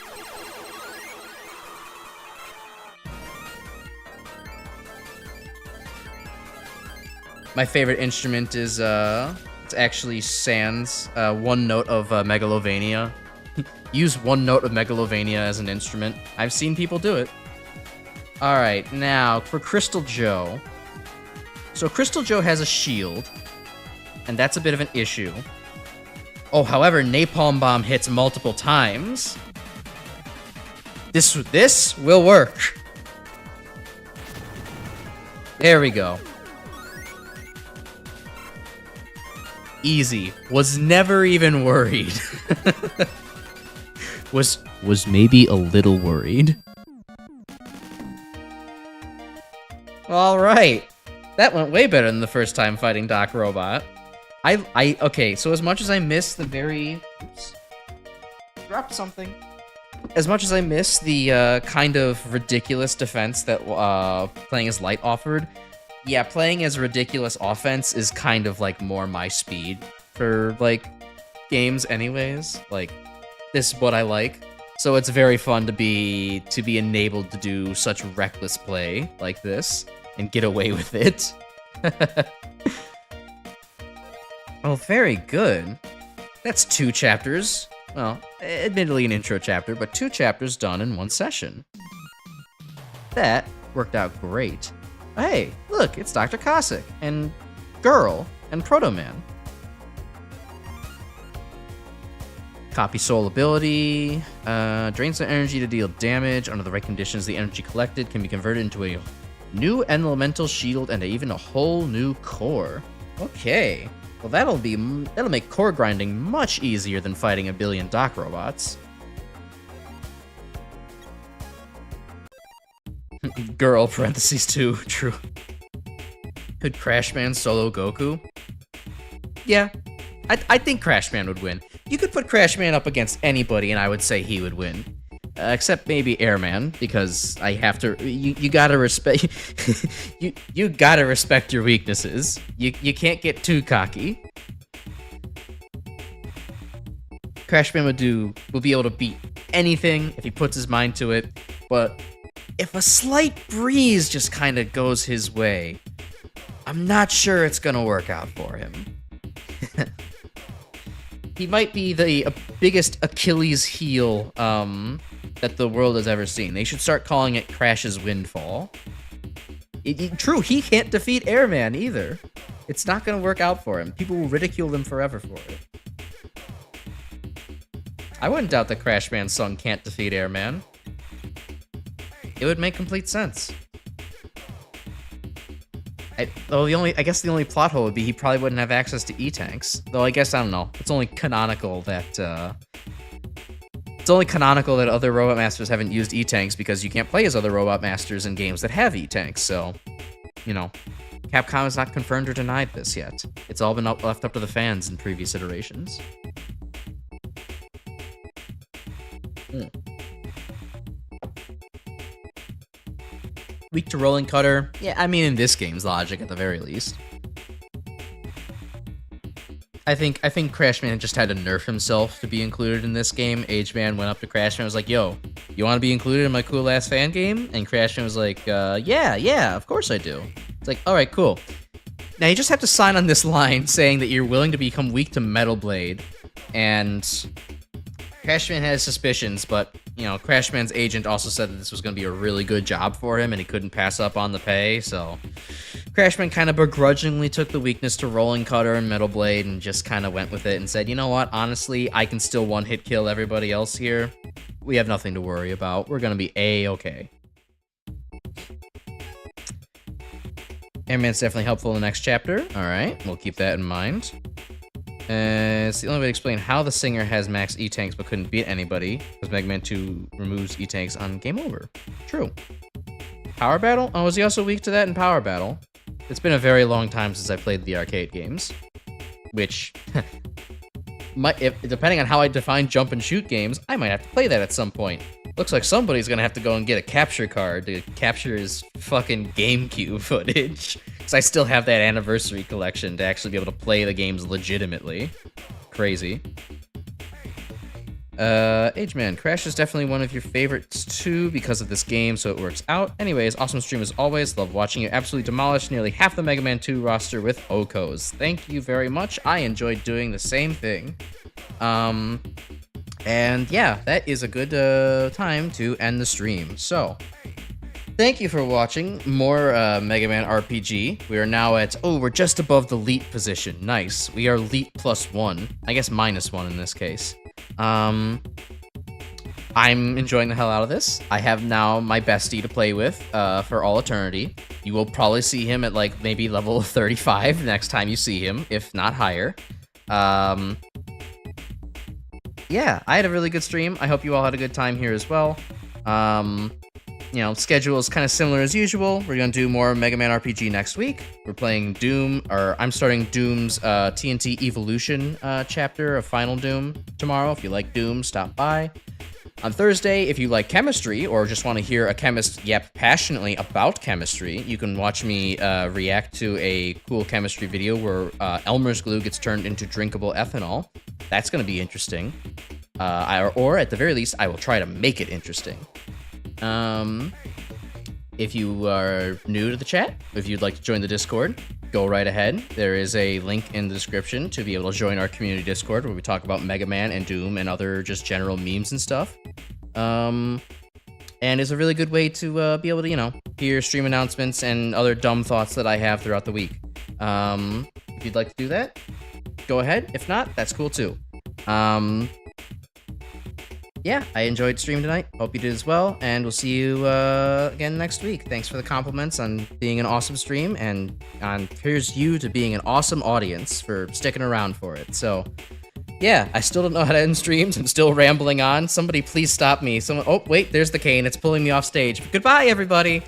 My favorite instrument is, it's actually Sans, one note of Megalovania. Use one note of Megalovania as an instrument. I've seen people do it. Alright, now, for Crystal Joe. So Crystal Joe has a shield, and that's a bit of an issue. Oh, however, Napalm Bomb hits multiple times. This will work. There we go. Easy. Was never even worried. was maybe a little worried. All right. That went way better than the first time fighting Doc Robot. Okay, so as much as I miss the very... Oops. Dropped something. As much as I miss the kind of ridiculous defense that playing as Light offered, yeah, playing as ridiculous offense is kind of like more my speed for like games anyways. Like, this is what I like. So it's very fun to be enabled to do such reckless play like this and get away with it. Oh, very good. That's 2 chapters. Well, admittedly an intro chapter, but 2 chapters done in 1 session. That worked out great. Hey, look, it's Dr. Cossack, and Girl, and Proto Man. Copy Soul ability. Drains the energy to deal damage. Under the right conditions, the energy collected can be converted into a new elemental shield and even a whole new core. Okay. Well, that'll make core grinding much easier than fighting a billion Doc Robots. Girl, parentheses 2, true. Could Crashman solo Goku? Yeah, I think Crashman would win. You could put Crashman up against anybody and I would say he would win. Except maybe Airman, because I have to, you gotta respect, you gotta respect your weaknesses. You can't get too cocky. Crashman would be able to beat anything if he puts his mind to it, but if a slight breeze just kind of goes his way, I'm not sure it's gonna work out for him. He might be the biggest Achilles heel that the world has ever seen. They should start calling it Crash's Windfall. True, he can't defeat Airman either. It's not going to work out for him. People will ridicule him forever for it. I wouldn't doubt that Crashman's son can't defeat Airman. It would make complete sense. I guess the only plot hole would be he probably wouldn't have access to E-Tanks. Though I guess, I don't know. It's only canonical that other Robot Masters haven't used E-Tanks because you can't play as other Robot Masters in games that have E-Tanks, so, you know, Capcom has not confirmed or denied this yet. It's all been left up to the fans in previous iterations. Weak to Rolling Cutter. Yeah, I mean, in this game's logic, at the very least. I think Crashman just had to nerf himself to be included in this game. Ageman went up to Crashman and was like, yo, you want to be included in my cool-ass fan game? And Crashman was like, yeah, of course I do. It's like, alright, cool. Now you just have to sign on this line saying that you're willing to become weak to Metal Blade. And Crashman has suspicions, but, you know, Crashman's agent also said that this was going to be a really good job for him and he couldn't pass up on the pay, so Crashman kind of begrudgingly took the weakness to Rolling Cutter and Metal Blade and just kind of went with it and said, you know what, honestly, I can still one-hit kill everybody else here. We have nothing to worry about. We're going to be A-okay. Airman's definitely helpful in the next chapter. Alright, we'll keep that in mind. It's the only way to explain how the singer has max E-Tanks but couldn't beat anybody, because Mega Man 2 removes E-Tanks on Game Over. True. Power Battle? Oh, was he also weak to that in Power Battle? It's been a very long time since I played the arcade games. Which, depending on how I define jump and shoot games, I might have to play that at some point. Looks like somebody's gonna have to go and get a capture card to capture his fucking GameCube footage. Because I still have that anniversary collection to actually be able to play the games legitimately. Crazy. Ageman, Crash is definitely one of your favorites too because of this game, so it works out. Anyways, awesome stream as always. Love watching you absolutely demolish nearly half the Mega Man 2 roster with Okos. Thank you very much. I enjoyed doing the same thing. And yeah, that is a good time to end the stream. So, thank you for watching more Mega Man RPG. We are now at, we're just above the Elite position. Nice. We are Elite +1. I guess -1 in this case. I'm enjoying the hell out of this. I have now my bestie to play with for all eternity. You will probably see him at like maybe level 35 next time you see him, if not higher. Yeah, I had a really good stream. I hope you all had a good time here as well. You know, schedule is kind of similar as usual. We're going to do more Mega Man RPG next week. We're playing Doom, or I'm starting Doom's TNT Evolution chapter of Final Doom tomorrow. If you like Doom, stop by. On Thursday, if you like chemistry or just want to hear a chemist yap passionately about chemistry, you can watch me react to a cool chemistry video where Elmer's glue gets turned into drinkable ethanol. That's going to be interesting. Or at the very least, I will try to make it interesting. If you are new to the chat, if you'd like to join the Discord, go right ahead. There is a link in the description to be able to join our community Discord where we talk about Mega Man and Doom and other just general memes and stuff. And it's a really good way to be able to, you know, hear stream announcements and other dumb thoughts that I have throughout the week. If you'd like to do that, go ahead. If not, that's cool too. Yeah, I enjoyed stream tonight. Hope you did as well, and we'll see you again next week. Thanks for the compliments on being an awesome stream, and here's you to being an awesome audience for sticking around for it. So, yeah, I still don't know how to end streams. I'm still rambling on. Somebody please stop me. Oh, wait, there's the cane. It's pulling me off stage. But goodbye, everybody.